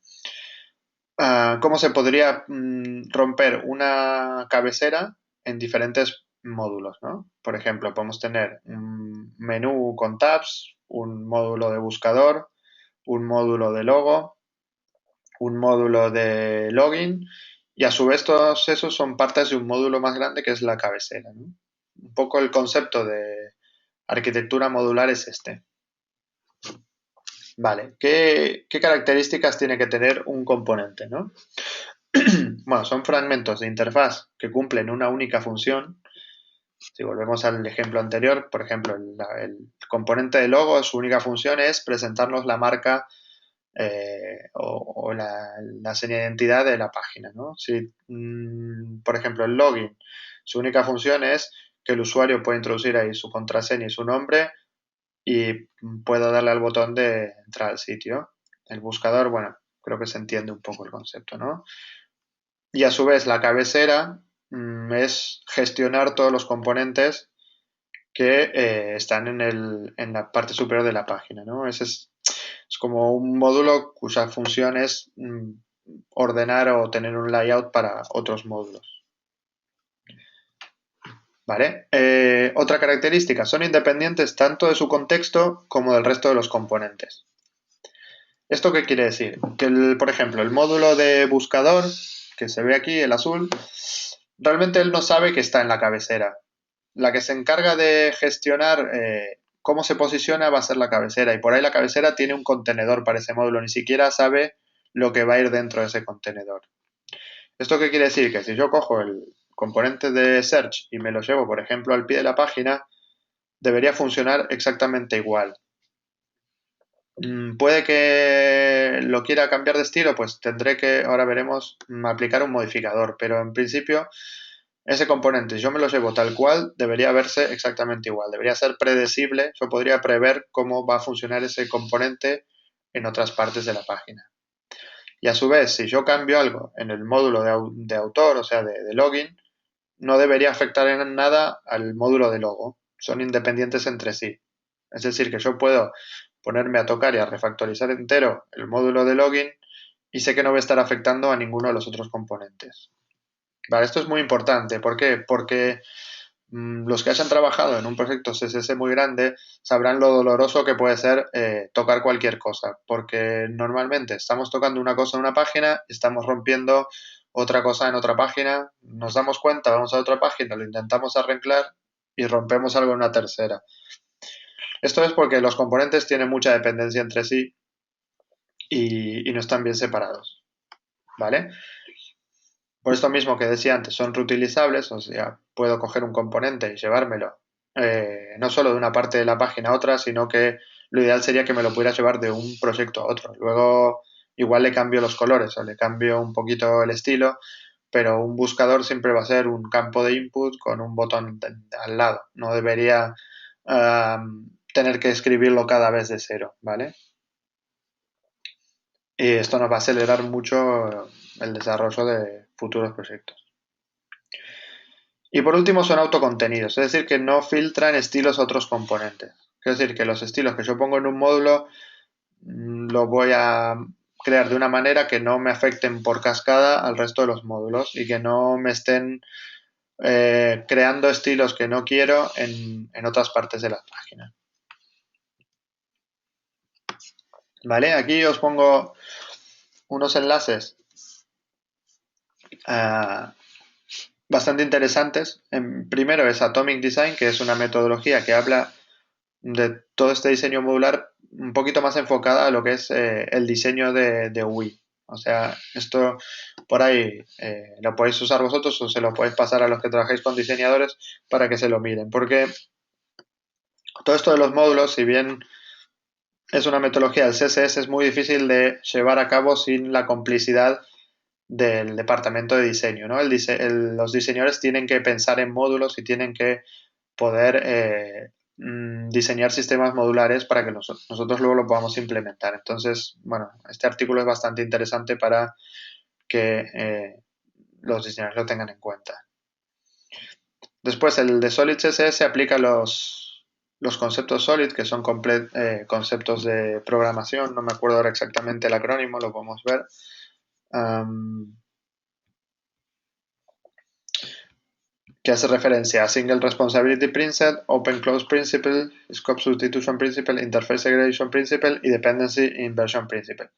¿Cómo se podría romper una cabecera en diferentes módulos, ¿no? Por ejemplo, podemos tener un menú con tabs, un módulo de buscador, un módulo de logo, un módulo de login y a su vez todos esos son partes de un módulo más grande que es la cabecera, ¿no? Un poco el concepto de arquitectura modular es este. Vale, ¿qué características tiene que tener un componente, ¿no? Bueno, son fragmentos de interfaz que cumplen una única función. Si volvemos al ejemplo anterior, por ejemplo, el componente de logo, su única función es presentarnos la marca o la seña de identidad de la página, ¿no? Si, por ejemplo, el login, su única función es que el usuario pueda introducir ahí su contraseña y su nombre y pueda darle al botón de entrar al sitio. El buscador, bueno, creo que se entiende un poco el concepto, ¿no? Y a su vez la cabecera es gestionar todos los componentes que están en la parte superior de la página, ¿no? Ese es como un módulo cuya función es ordenar o tener un layout para otros módulos. ¿Vale? Otra característica, son independientes tanto de su contexto como del resto de los componentes. ¿Esto qué quiere decir? Que, por ejemplo, el módulo de buscador, que se ve aquí, el azul, realmente él no sabe que está en la cabecera. La que se encarga de gestionar cómo se posiciona va a ser la cabecera y por ahí la cabecera tiene un contenedor para ese módulo, ni siquiera sabe lo que va a ir dentro de ese contenedor. ¿Esto qué quiere decir? Que si yo cojo el componente de search y me lo llevo, por ejemplo, al pie de la página, debería funcionar exactamente igual. Puede que lo quiera cambiar de estilo, pues tendré que, ahora veremos, aplicar un modificador, pero en principio ese componente, si yo me lo llevo tal cual, debería verse exactamente igual, debería ser predecible, yo podría prever cómo va a funcionar ese componente en otras partes de la página. Y a su vez, si yo cambio algo en el módulo de autor, o sea, de login, no debería afectar en nada al módulo de logo, son independientes entre sí. Es decir, que yo puedo ponerme a tocar y a refactorizar entero el módulo de login y sé que no va a estar afectando a ninguno de los otros componentes. Vale, esto es muy importante. ¿Por qué? Porque los que hayan trabajado en un proyecto CSS muy grande sabrán lo doloroso que puede ser tocar cualquier cosa, porque normalmente estamos tocando una cosa en una página, estamos rompiendo otra cosa en otra página, nos damos cuenta, vamos a otra página, lo intentamos arreglar y rompemos algo en una tercera. Esto es porque los componentes tienen mucha dependencia entre sí y no están bien separados, ¿vale? Por esto mismo que decía antes, son reutilizables, o sea, puedo coger un componente y llevármelo no solo de una parte de la página a otra, sino que lo ideal sería que me lo pudiera llevar de un proyecto a otro. Luego igual le cambio los colores o le cambio un poquito el estilo, pero un buscador siempre va a ser un campo de input con un botón al lado. No debería tener que escribirlo cada vez de cero, ¿vale? Y esto nos va a acelerar mucho el desarrollo de futuros proyectos. Y por último son autocontenidos, es decir, que no filtran estilos a otros componentes. Es decir, que los estilos que yo pongo en un módulo los voy a crear de una manera que no me afecten por cascada al resto de los módulos y que no me estén creando estilos que no quiero en otras partes de la página. ¿Vale? Aquí os pongo unos enlaces bastante interesantes. Primero es Atomic Design, que es una metodología que habla de todo este diseño modular un poquito más enfocada a lo que es el diseño de UI. O sea, esto por ahí lo podéis usar vosotros o se lo podéis pasar a los que trabajáis con diseñadores para que se lo miren. Porque todo esto de los módulos, si bien es una metodología del CSS, es muy difícil de llevar a cabo sin la complicidad del departamento de diseño, ¿no? Los diseñadores tienen que pensar en módulos y tienen que poder diseñar sistemas modulares para que nosotros luego lo podamos implementar. Entonces, bueno, este artículo es bastante interesante para que los diseñadores lo tengan en cuenta. Después, el de Solid CSS aplica los conceptos Solid, que son conceptos de programación. No me acuerdo ahora exactamente el acrónimo, lo podemos ver. Que hace referencia a Single Responsibility Principle, Open Close Principle, Scope Substitution Principle, Interface Segregation Principle y Dependency Inversion Principle.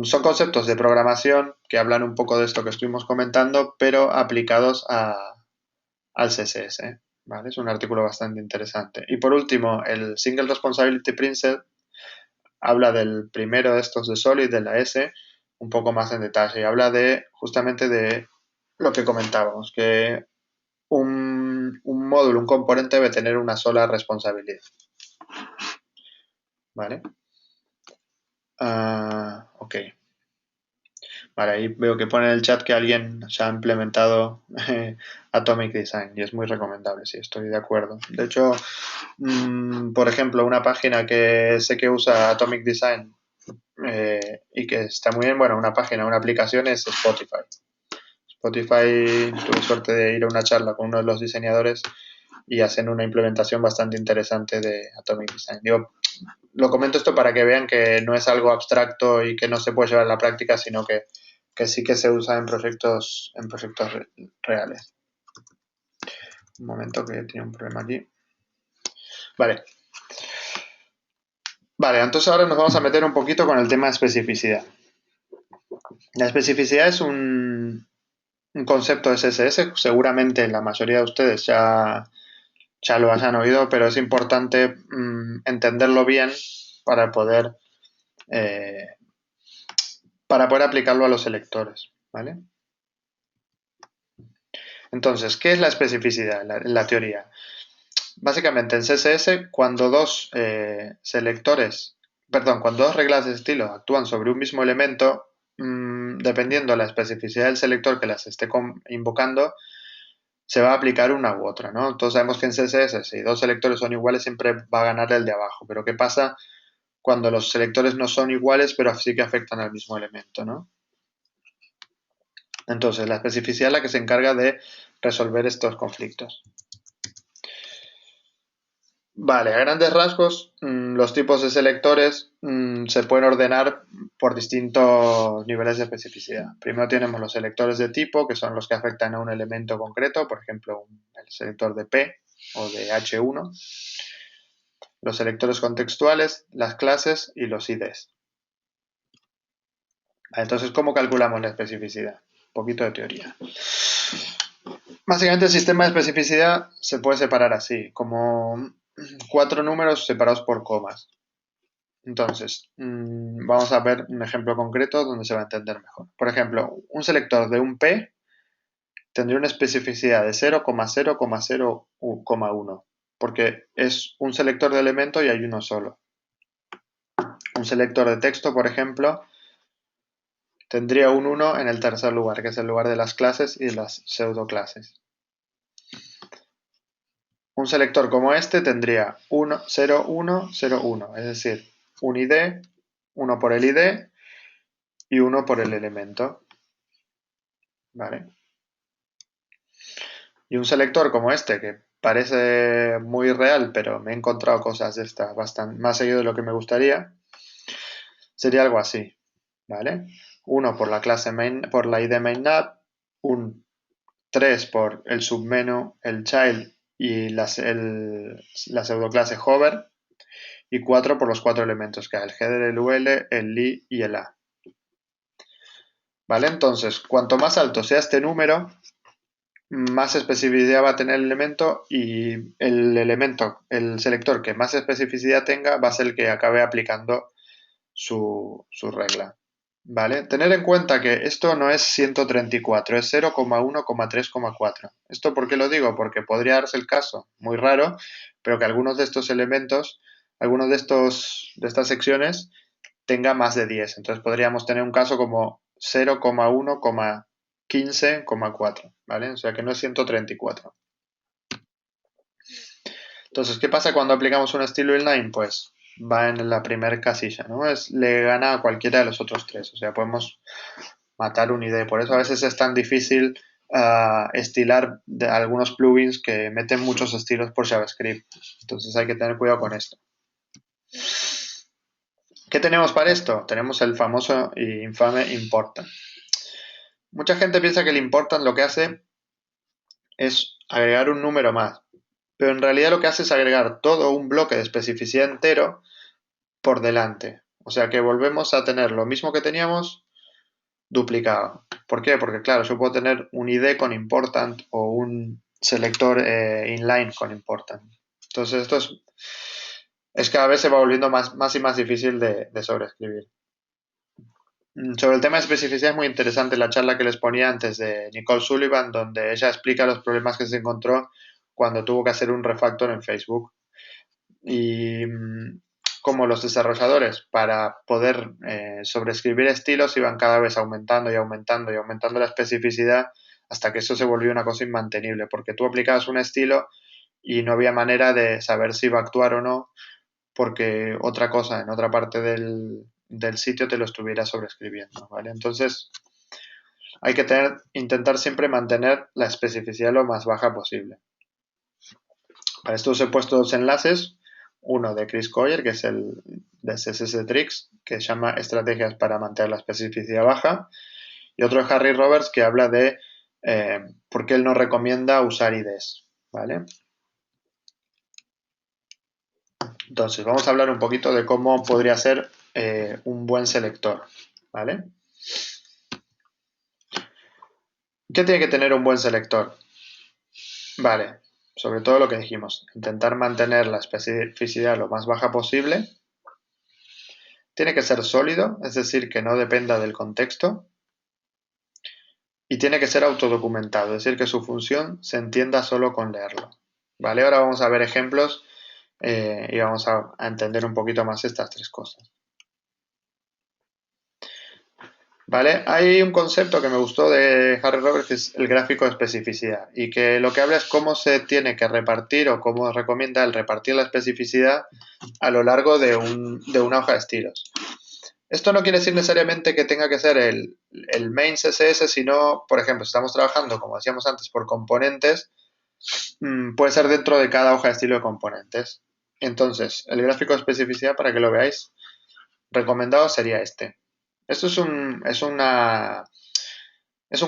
Son conceptos de programación que hablan un poco de esto que estuvimos comentando, pero aplicados al CSS. ¿Vale? Es un artículo bastante interesante. Y por último, el Single Responsibility Principle habla del primero de estos de Solid, de la S, un poco más en detalle. Y habla justamente de lo que comentábamos, que un módulo, un componente debe tener una sola responsabilidad. ¿Vale? Ok. Vale, ahí veo que pone en el chat que alguien se ha implementado Atomic Design y es muy recomendable, sí, estoy de acuerdo. De hecho, por ejemplo, una página que sé que usa Atomic Design y que está muy bien, bueno, una aplicación es Spotify. Spotify, tuve suerte de ir a una charla con uno de los diseñadores y hacen una implementación bastante interesante de Atomic Design. Digo, lo comento esto para que vean que no es algo abstracto y que no se puede llevar a la práctica, sino que sí que se usa en proyectos reales. Un momento que tiene un problema aquí. Vale. Vale, entonces ahora nos vamos a meter un poquito con el tema de especificidad. La especificidad es un concepto de CSS, seguramente la mayoría de ustedes ya lo hayan oído, pero es importante entenderlo bien para poder aplicarlo a los selectores, ¿vale? Entonces, ¿qué es la especificidad en la teoría? Básicamente en CSS, cuando dos cuando dos reglas de estilo actúan sobre un mismo elemento, dependiendo de la especificidad del selector que las esté invocando, se va a aplicar una u otra, ¿no? Todos sabemos que en CSS, si dos selectores son iguales, siempre va a ganar el de abajo. Pero ¿qué pasa cuando los selectores no son iguales, pero sí que afectan al mismo elemento, ¿no? Entonces, la especificidad es la que se encarga de resolver estos conflictos. Vale, a grandes rasgos, los tipos de selectores se pueden ordenar por distintos niveles de especificidad. Primero tenemos los selectores de tipo, que son los que afectan a un elemento concreto, por ejemplo, el selector de P o de H1. Los selectores contextuales, las clases y los IDs. Entonces, ¿cómo calculamos la especificidad? Un poquito de teoría. Básicamente el sistema de especificidad se puede separar así, como 4 números separados por comas. Entonces, vamos a ver un ejemplo concreto donde se va a entender mejor. Por ejemplo, un selector de un P tendría una especificidad de 0,0,0,1, porque es un selector de elemento y hay uno solo. Un selector de texto, por ejemplo, tendría un 1 en el tercer lugar, que es el lugar de las clases y de las pseudoclases. Un selector como este tendría 1, 0, 1, 0, 1, es decir, un ID, 1 por el ID y 1 por el elemento. ¿Vale? Y un selector como este, que parece muy real, pero me he encontrado cosas de estas bastante más seguido de lo que me gustaría, sería algo así. ¿Vale? 1 por la clase main, por la ID mainNav, un 3 por el submenu, el child y la pseudoclase hover, y 4 por los 4 elementos que hay, el header, el UL, el li y el a. ¿Vale? Entonces, cuanto más alto sea este número, más especificidad va a tener el elemento y el elemento, el selector que más especificidad tenga va a ser el que acabe aplicando su regla. ¿Vale? Tener en cuenta que esto no es 134, es 0,1,3,4. ¿Esto por qué lo digo? Porque podría darse el caso, muy raro, pero que algunos de estos elementos, algunos de estas secciones tenga más de 10. Entonces podríamos tener un caso como 0,1,15,4, ¿vale? O sea que no es 134. Entonces, ¿qué pasa cuando aplicamos un estilo inline? Pues va en la primera casilla, ¿no? Le gana a cualquiera de los otros tres. O sea, podemos matar un ID. Por eso a veces es tan difícil estilar de algunos plugins que meten muchos estilos por JavaScript. Entonces hay que tener cuidado con esto. ¿Qué tenemos para esto? Tenemos el famoso e infame important. Mucha gente piensa que el important lo que hace es agregar un número más, pero en realidad lo que hace es agregar todo un bloque de especificidad entero por delante. O sea que volvemos a tener lo mismo que teníamos duplicado. ¿Por qué? Porque claro, yo puedo tener un ID con important o un selector inline con important. Entonces esto es cada vez se va volviendo más y más difícil de sobreescribir. Sobre el tema de especificidad es muy interesante la charla que les ponía antes de Nicole Sullivan, donde ella explica los problemas que se encontró cuando tuvo que hacer un refactor en Facebook. Y como los desarrolladores, para poder sobreescribir estilos, iban cada vez aumentando y aumentando y aumentando la especificidad hasta que eso se volvió una cosa inmantenible, porque tú aplicabas un estilo y no había manera de saber si iba a actuar o no, porque otra cosa en otra parte del sitio te lo estuviera sobreescribiendo, ¿vale? Entonces hay que intentar siempre mantener la especificidad lo más baja posible. Para esto os he puesto dos enlaces, uno de Chris Coyier, que es el de CSS Tricks, que se llama Estrategias para mantener la especificidad baja, y otro de Harry Roberts, que habla de por qué él no recomienda usar IDs, ¿vale? Entonces, vamos a hablar un poquito de cómo podría ser un buen selector, ¿vale? ¿Qué tiene que tener un buen selector? Vale, sobre todo lo que dijimos, intentar mantener la especificidad lo más baja posible. Tiene que ser sólido, es decir, que no dependa del contexto. Y tiene que ser autodocumentado, es decir, que su función se entienda solo con leerlo. ¿Vale? Ahora vamos a ver ejemplos y vamos a entender un poquito más estas tres cosas. ¿Vale? Hay un concepto que me gustó de Harry Roberts, que es el gráfico de especificidad, y que lo que habla es cómo se tiene que repartir o cómo recomienda el repartir la especificidad a lo largo de una hoja de estilos. Esto no quiere decir necesariamente que tenga que ser el main CSS, sino, por ejemplo, si estamos trabajando, como decíamos antes, por componentes, puede ser dentro de cada hoja de estilo de componentes. Entonces, el gráfico de especificidad, para que lo veáis, recomendado sería este. Esto es un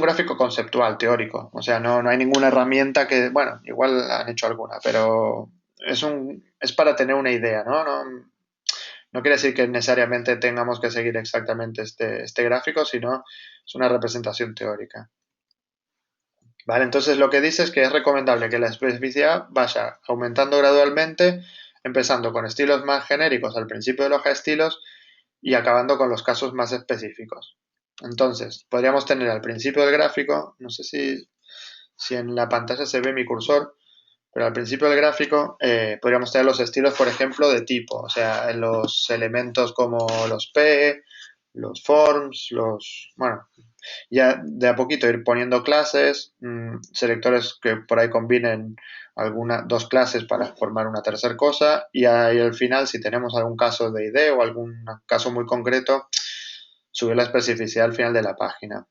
gráfico conceptual, teórico. O sea, no hay ninguna herramienta que, bueno, igual han hecho alguna, pero es para tener una idea, ¿no? No quiere decir que necesariamente tengamos que seguir exactamente este gráfico, sino es una representación teórica. ¿Vale? Entonces lo que dice es que es recomendable que la especificidad vaya aumentando gradualmente, empezando con estilos más genéricos al principio de la hoja de estilos y acabando con los casos más específicos. Entonces, podríamos tener al principio del gráfico, no sé si en la pantalla se ve mi cursor, pero al principio del gráfico podríamos tener los estilos, por ejemplo, de tipo, o sea, en los elementos como los P, los forms, bueno, ya de a poquito ir poniendo clases, selectores que por ahí combinen dos clases para formar una tercera cosa y ahí al final, si tenemos algún caso de ID o algún caso muy concreto, subir la especificidad al final de la página.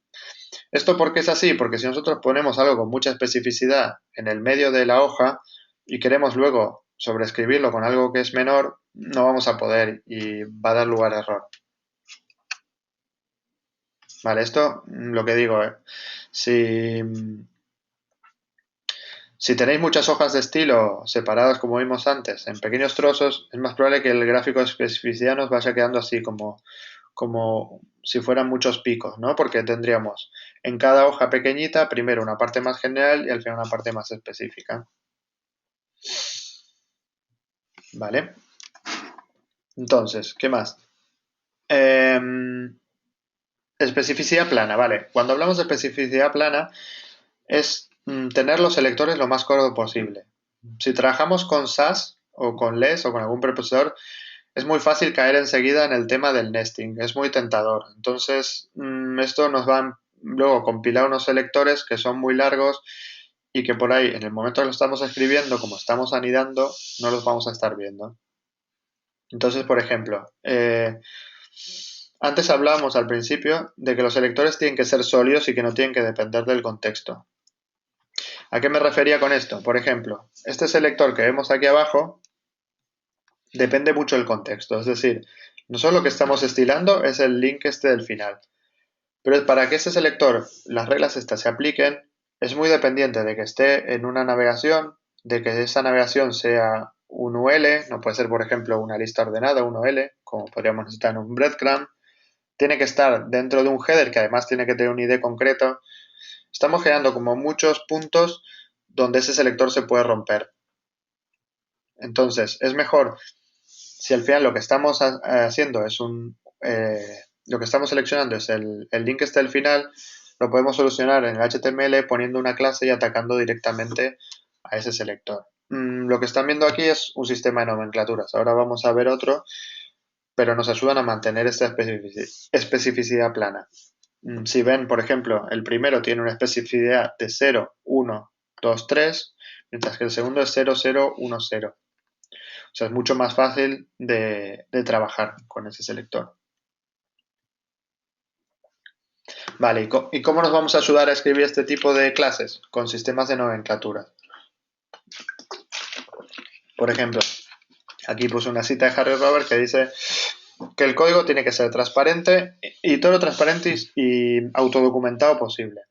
¿Esto por qué es así? Porque si nosotros ponemos algo con mucha especificidad en el medio de la hoja y queremos luego sobreescribirlo con algo que es menor, no vamos a poder y va a dar lugar a error. Vale, esto lo que digo, si tenéis muchas hojas de estilo separadas, como vimos antes, en pequeños trozos, es más probable que el gráfico de especificidad nos vaya quedando así como si fueran muchos picos, ¿no? Porque tendríamos en cada hoja pequeñita, primero una parte más general y al final una parte más específica. ¿Vale? Entonces, ¿qué más? Especificidad plana, ¿vale? Cuando hablamos de especificidad plana es tener los selectores lo más corto posible. Si trabajamos con SAS o con LESS o con algún preprocesador, es muy fácil caer enseguida en el tema del nesting, es muy tentador. Entonces, esto nos va a luego compilar unos selectores que son muy largos y que por ahí, en el momento que lo estamos escribiendo, como estamos anidando, no los vamos a estar viendo. Entonces, por ejemplo, antes hablábamos al principio de que los selectores tienen que ser sólidos y que no tienen que depender del contexto. ¿A qué me refería con esto? Por ejemplo, este selector que vemos aquí abajo depende mucho del contexto. Es decir, nosotros lo que estamos estilando es el link este del final. Pero para que ese selector, las reglas estas se apliquen, es muy dependiente de que esté en una navegación, de que esa navegación sea un UL, no puede ser, por ejemplo, una lista ordenada, un UL, como podríamos necesitar en un breadcrumb. Tiene que estar dentro de un header que además tiene que tener un ID concreto. Estamos generando como muchos puntos donde ese selector se puede romper. Entonces, es mejor si al final lo que estamos haciendo es lo que estamos seleccionando es el link que está al final, lo podemos solucionar en el HTML poniendo una clase y atacando directamente a ese selector. Lo que están viendo aquí es un sistema de nomenclaturas. Ahora vamos a ver otro, pero nos ayudan a mantener esta especificidad plana. Si ven, por ejemplo, el primero tiene una especificidad de 0, 1, 2, 3, mientras que el segundo es 0, 0, 1, 0. O sea, es mucho más fácil de trabajar con ese selector. Vale, ¿y cómo nos vamos a ayudar a escribir este tipo de clases? Con sistemas de nomenclatura. Por ejemplo, aquí puse una cita de Harry Robert que dice que el código tiene que ser transparente y todo lo transparente y autodocumentado posible.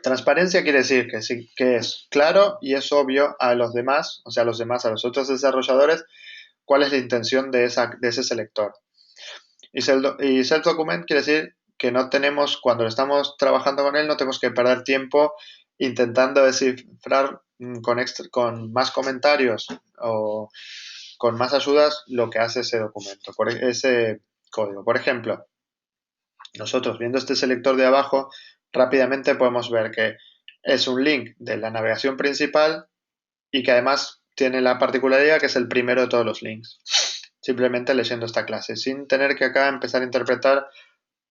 Transparencia quiere decir que, sí, que es claro y es obvio a los demás, o sea, a los otros desarrolladores, cuál es la intención de ese selector. Y self-document quiere decir que no tenemos, cuando estamos trabajando con él, no tenemos que perder tiempo intentando descifrar con más comentarios o con más ayudas lo que hace ese documento, ese código. Por ejemplo, nosotros viendo este selector de abajo, rápidamente podemos ver que es un link de la navegación principal y que además tiene la particularidad que es el primero de todos los links. Simplemente leyendo esta clase, sin tener que acá empezar a interpretar,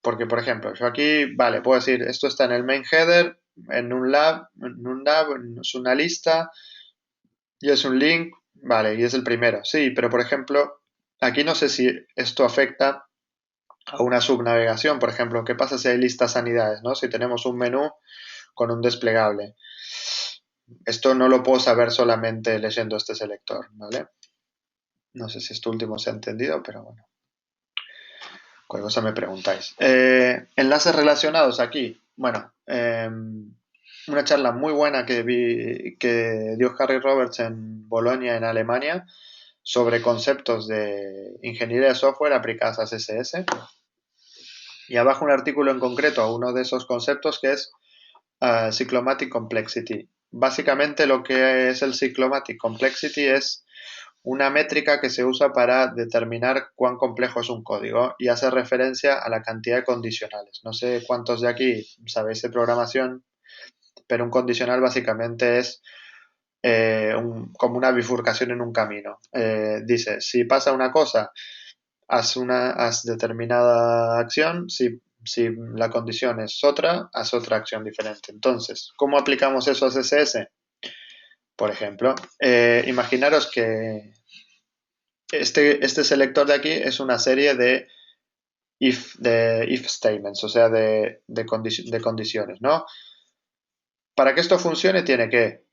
porque por ejemplo, yo aquí, vale, puedo decir, esto está en el main header, en un lab, es una lista y es un link, vale, y es el primero. Sí, pero por ejemplo, aquí no sé si esto afecta a una subnavegación, por ejemplo, ¿qué pasa si hay listas sanidades, ¿no? Si tenemos un menú con un desplegable. Esto no lo puedo saber solamente leyendo este selector, ¿vale? No sé si esto último se ha entendido, pero bueno. Cualquier cosa me preguntáis. Enlaces relacionados aquí. Bueno, una charla muy buena que dio Harry Roberts en Bolonia, en Alemania, sobre conceptos de ingeniería de software aplicadas a CSS. Y abajo un artículo en concreto a uno de esos conceptos que es Cyclomatic Complexity. Básicamente lo que es el Cyclomatic Complexity es una métrica que se usa para determinar cuán complejo es un código y hace referencia a la cantidad de condicionales. No sé cuántos de aquí sabéis de programación, pero un condicional básicamente es como una bifurcación en un camino. Dice, si pasa una cosa, haz determinada acción, si la condición es otra, haz otra acción diferente. Entonces, ¿cómo aplicamos eso a CSS? Por ejemplo, imaginaros que este selector de aquí es una serie de if statements, o sea, de condiciones, ¿no? Para que esto funcione tiene que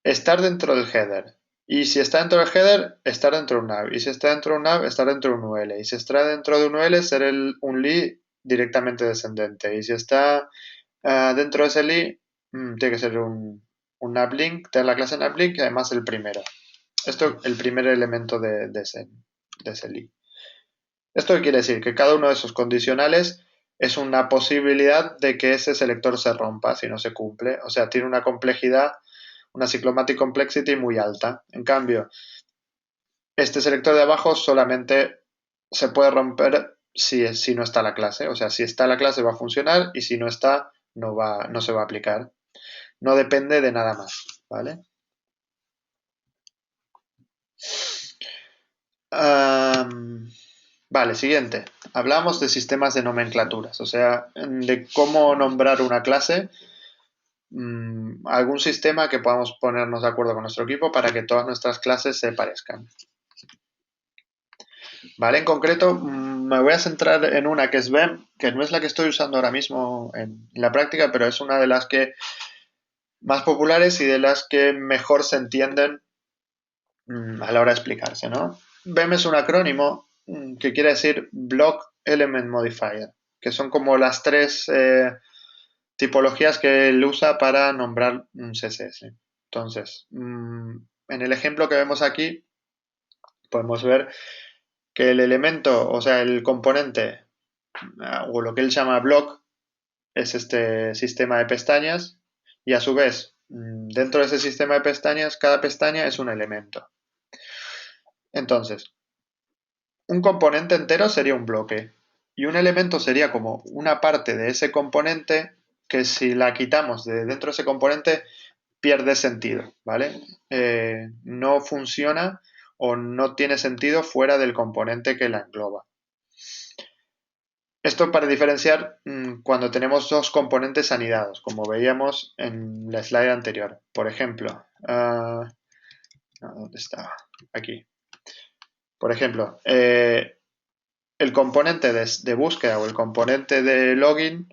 estar dentro del header. Y si está dentro del header, estar dentro de un nav. Y si está dentro de un nav, estar dentro de un UL. Y si está dentro de un UL, ser un li directamente descendente. Y si está dentro de ese li, tiene que ser un nav link, tener la clase nav link y además el primero. Esto es el primer elemento de ese li. ¿Esto qué quiere decir? Que cada uno de esos condicionales es una posibilidad de que ese selector se rompa si no se cumple. O sea, tiene una complejidad, una cyclomatic complexity muy alta. En cambio, este selector de abajo solamente se puede romper si no está la clase. O sea, si está la clase va a funcionar y si no está, no se va a aplicar. No depende de nada más, ¿vale? Vale, siguiente. Hablamos de sistemas de nomenclaturas, o sea, de cómo nombrar una clase, algún sistema que podamos ponernos de acuerdo con nuestro equipo para que todas nuestras clases se parezcan. Vale, en concreto me voy a centrar en una que es BEM, que no es la que estoy usando ahora mismo en la práctica, pero es una de las que más populares y de las que mejor se entienden a la hora de explicarse, ¿no? BEM es un acrónimo que quiere decir Block Element Modifier, que son como las tres tipologías que él usa para nombrar un CSS. Entonces, en el ejemplo que vemos aquí, podemos ver que el elemento, o sea, el componente, o lo que él llama block, es este sistema de pestañas y a su vez, dentro de ese sistema de pestañas, cada pestaña es un elemento. Entonces, un componente entero sería un bloque y un elemento sería como una parte de ese componente que si la quitamos de dentro de ese componente pierde sentido, ¿vale? No funciona o no tiene sentido fuera del componente que la engloba. Esto para diferenciar cuando tenemos dos componentes anidados, como veíamos en la slide anterior. Por ejemplo, ¿dónde estaba? Aquí. Por ejemplo, el componente de búsqueda o el componente de login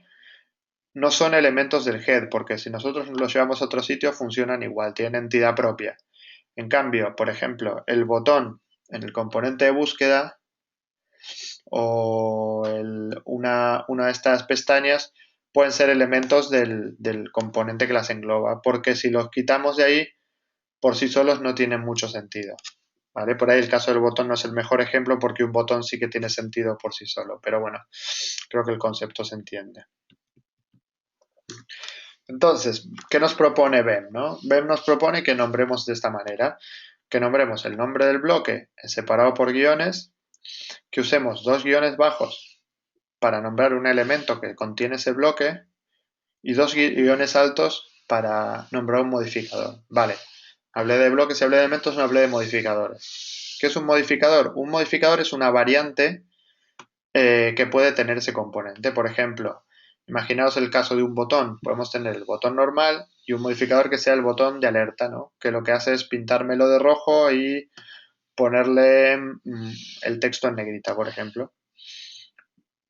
no son elementos del head, porque si nosotros los llevamos a otro sitio funcionan igual, tienen entidad propia. En cambio, por ejemplo, el botón en el componente de búsqueda o una de estas pestañas pueden ser elementos del componente que las engloba, porque si los quitamos de ahí, por sí solos no tienen mucho sentido. ¿Vale? Por ahí el caso del botón no es el mejor ejemplo porque un botón sí que tiene sentido por sí solo, pero bueno, creo que el concepto se entiende. Entonces, ¿qué nos propone BEM? ¿No? BEM nos propone que nombremos de esta manera, que nombremos el nombre del bloque separado por guiones, que usemos dos guiones bajos para nombrar un elemento que contiene ese bloque y dos guiones altos para nombrar un modificador. Vale, hablé de bloques y hablé de elementos, no hablé de modificadores. ¿Qué es un modificador? Un modificador es una variante que puede tener ese componente. Por ejemplo, imaginaos el caso de un botón. Podemos tener el botón normal y un modificador que sea el botón de alerta, ¿no? Que lo que hace es pintármelo de rojo y ponerle el texto en negrita, por ejemplo.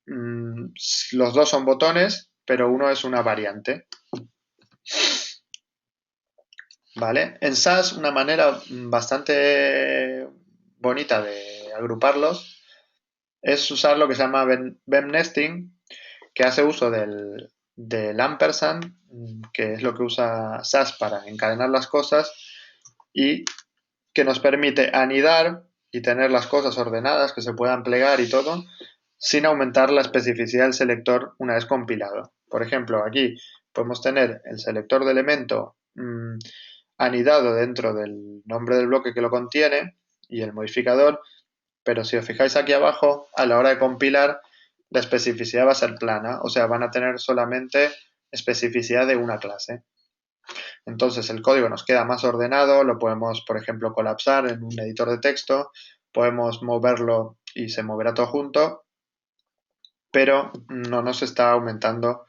Los dos son botones, pero uno es una variante. ¿Vale? En SAS, una manera bastante bonita de agruparlos es usar lo que se llama BEM nesting, que hace uso del ampersand, que es lo que usa SAS para encadenar las cosas, y que nos permite anidar y tener las cosas ordenadas, que se puedan plegar y todo, sin aumentar la especificidad del selector una vez compilado. Por ejemplo, aquí podemos tener el selector de elemento anidado dentro del nombre del bloque que lo contiene y el modificador, pero si os fijáis aquí abajo, a la hora de compilar, la especificidad va a ser plana, o sea, van a tener solamente especificidad de una clase. Entonces el código nos queda más ordenado, lo podemos, por ejemplo, colapsar en un editor de texto, podemos moverlo y se moverá todo junto, pero no nos está aumentando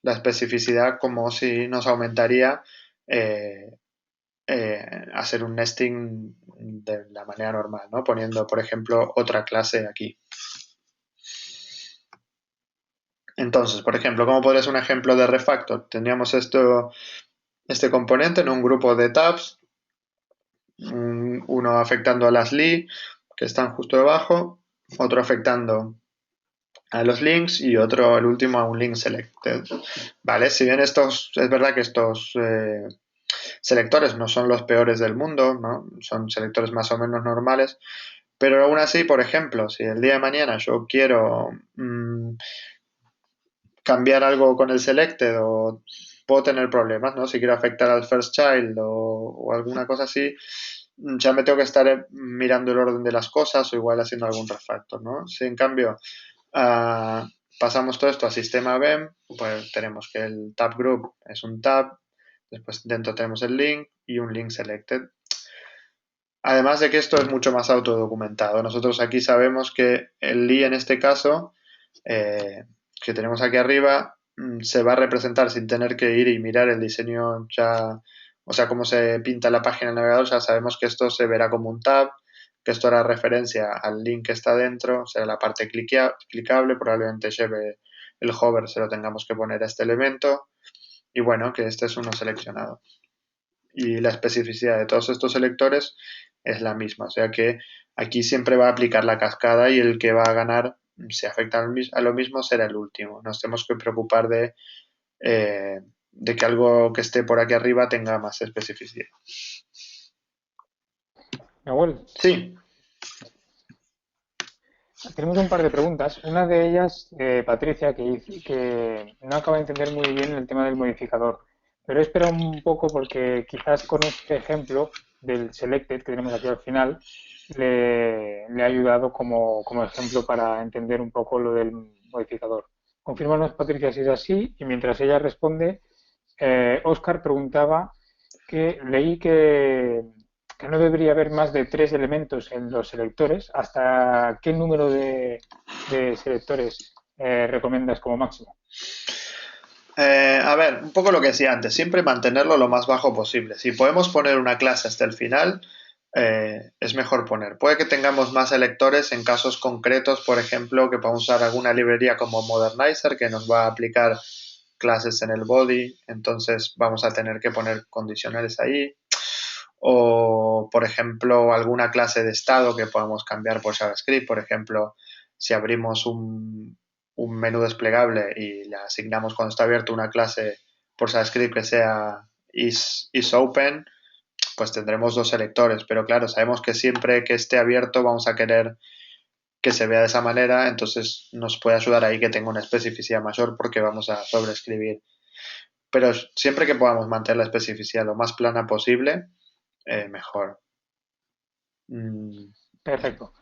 la especificidad como si nos aumentaría hacer un nesting de la manera normal, ¿no? Poniendo, por ejemplo, otra clase aquí. Entonces, por ejemplo, ¿cómo podría ser un ejemplo de refactor? Tendríamos este componente en un grupo de tabs, uno afectando a las li, que están justo debajo, otro afectando a los links y otro, el último, a un link selected. Vale, si bien es verdad que estos selectores no son los peores del mundo, ¿no? Son selectores más o menos normales, pero aún así, por ejemplo, si el día de mañana yo quiero cambiar algo con el selected o puedo tener problemas, ¿no? Si quiero afectar al first child o alguna cosa así, ya me tengo que estar mirando el orden de las cosas o igual haciendo algún refactor, ¿no? Si en cambio ah, pasamos todo esto a sistema BEM, pues tenemos que el tab group es un tab, después dentro tenemos el link y un link selected. Además de que esto es mucho más autodocumentado. Nosotros aquí sabemos que el li en este caso, eh, que tenemos aquí arriba, se va a representar sin tener que ir y mirar el diseño ya, o sea, cómo se pinta la página en el navegador. Ya sabemos que esto se verá como un tab, que esto hará referencia al link que está dentro, será la parte clicable, probablemente lleve el hover, se lo tengamos que poner a este elemento. Y bueno, que este es uno seleccionado y la especificidad de todos estos selectores es la misma. O sea que aquí siempre va a aplicar la cascada y el que va a ganar, si afecta a lo mismo, será el último. Nos tenemos que preocupar de que algo que esté por aquí arriba tenga más especificidad. Nahuel, Sí, tenemos un par de preguntas. Una de ellas, Patricia, que no acaba de entender muy bien el tema del modificador, pero espera un poco porque quizás con este ejemplo del selected que tenemos aquí al final le ha ayudado como ejemplo para entender un poco lo del modificador. Confírmanos, Patricia, si es así, y mientras ella responde, Óscar preguntaba que leí que no debería haber más de 3 elementos en los selectores. ¿Hasta qué número de selectores recomiendas como máximo? a ver, un poco lo que decía antes, siempre mantenerlo lo más bajo posible. Si podemos poner una clase hasta el final, es mejor poner. Puede que tengamos más selectores en casos concretos, por ejemplo, que podamos usar alguna librería como Modernizer que nos va a aplicar clases en el body, entonces vamos a tener que poner condicionales ahí. O, por ejemplo, alguna clase de estado que podamos cambiar por JavaScript. Por ejemplo, si abrimos un menú desplegable y le asignamos cuando está abierto una clase por JavaScript que sea isOpen, pues tendremos dos selectores. Pero claro, sabemos que siempre que esté abierto vamos a querer que se vea de esa manera, entonces nos puede ayudar ahí que tenga una especificidad mayor porque vamos a sobreescribir. Pero siempre que podamos mantener la especificidad lo más plana posible, mejor. Mm, Perfecto.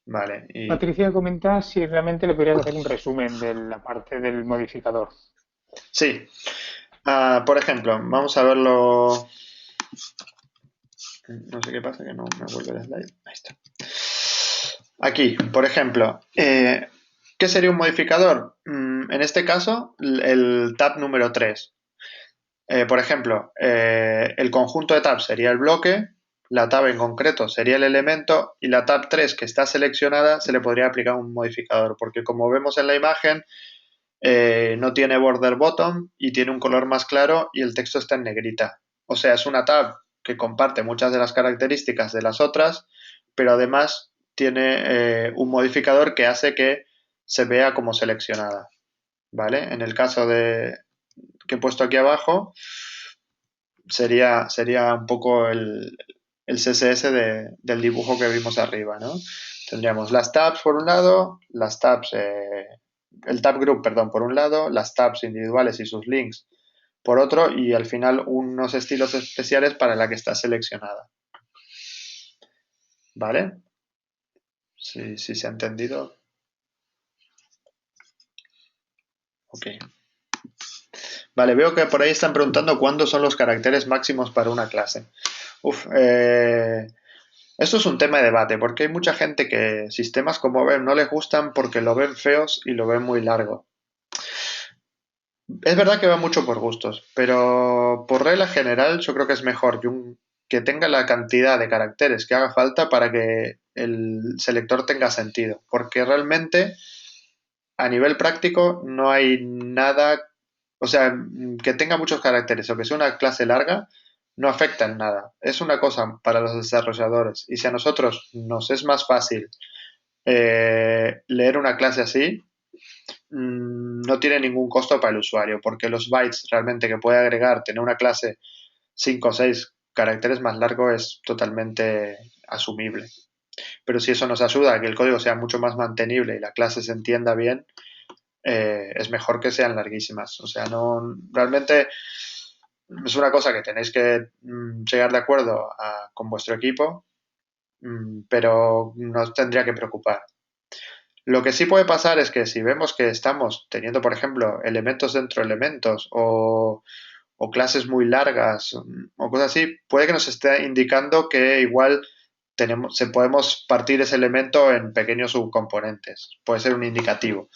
vale, y Patricia comenta si realmente le podrías hacer un resumen de la parte del modificador. sí, por ejemplo, vamos a verlo. No sé qué pasa, que no me vuelve el slide. Ahí está. Aquí, por ejemplo, ¿qué sería un modificador? En este caso, el tab número 3. Por ejemplo, el conjunto de tabs sería el bloque, la tab en concreto sería el elemento y la tab 3 que está seleccionada se le podría aplicar un modificador, porque como vemos en la imagen, no tiene border bottom y tiene un color más claro y el texto está en negrita. O sea, es una tab que comparte muchas de las características de las otras, pero además tiene un modificador que hace que se vea como seleccionada. ¿Vale? En el caso de que he puesto aquí abajo, sería un poco el CSS del dibujo que vimos arriba, ¿no? Tendríamos las tabs por un lado, las tabs, el tab group, perdón, por un lado, las tabs individuales y sus links por otro, y al final unos estilos especiales para la que está seleccionada. ¿Vale? Si se ha entendido. Ok. Vale, veo que por ahí están preguntando cuándo son los caracteres máximos para una clase. Uf, esto es un tema de debate, porque hay mucha gente que sistemas como ven no les gustan porque lo ven feos y lo ven muy largo. Es verdad que va mucho por gustos, pero por regla general yo creo que es mejor que tenga la cantidad de caracteres que haga falta para que el selector tenga sentido, porque realmente a nivel práctico no hay nada, o sea, que tenga muchos caracteres o que sea una clase larga no afecta en nada. Es una cosa para los desarrolladores y si a nosotros nos es más fácil leer una clase así, no tiene ningún costo para el usuario, porque los bytes realmente que puede agregar tener una clase 5 o 6 caracteres más largo es totalmente asumible. Pero si eso nos ayuda a que el código sea mucho más mantenible y la clase se entienda bien, es mejor que sean larguísimas. O sea, no realmente es una cosa que tenéis que llegar de acuerdo con vuestro equipo, pero no os tendría que preocupar. Lo que sí puede pasar es que si vemos que estamos teniendo, por ejemplo, elementos dentro de elementos o clases muy largas o cosas así, puede que nos esté indicando que igual podemos partir ese elemento en pequeños subcomponentes. Puede ser un indicativo.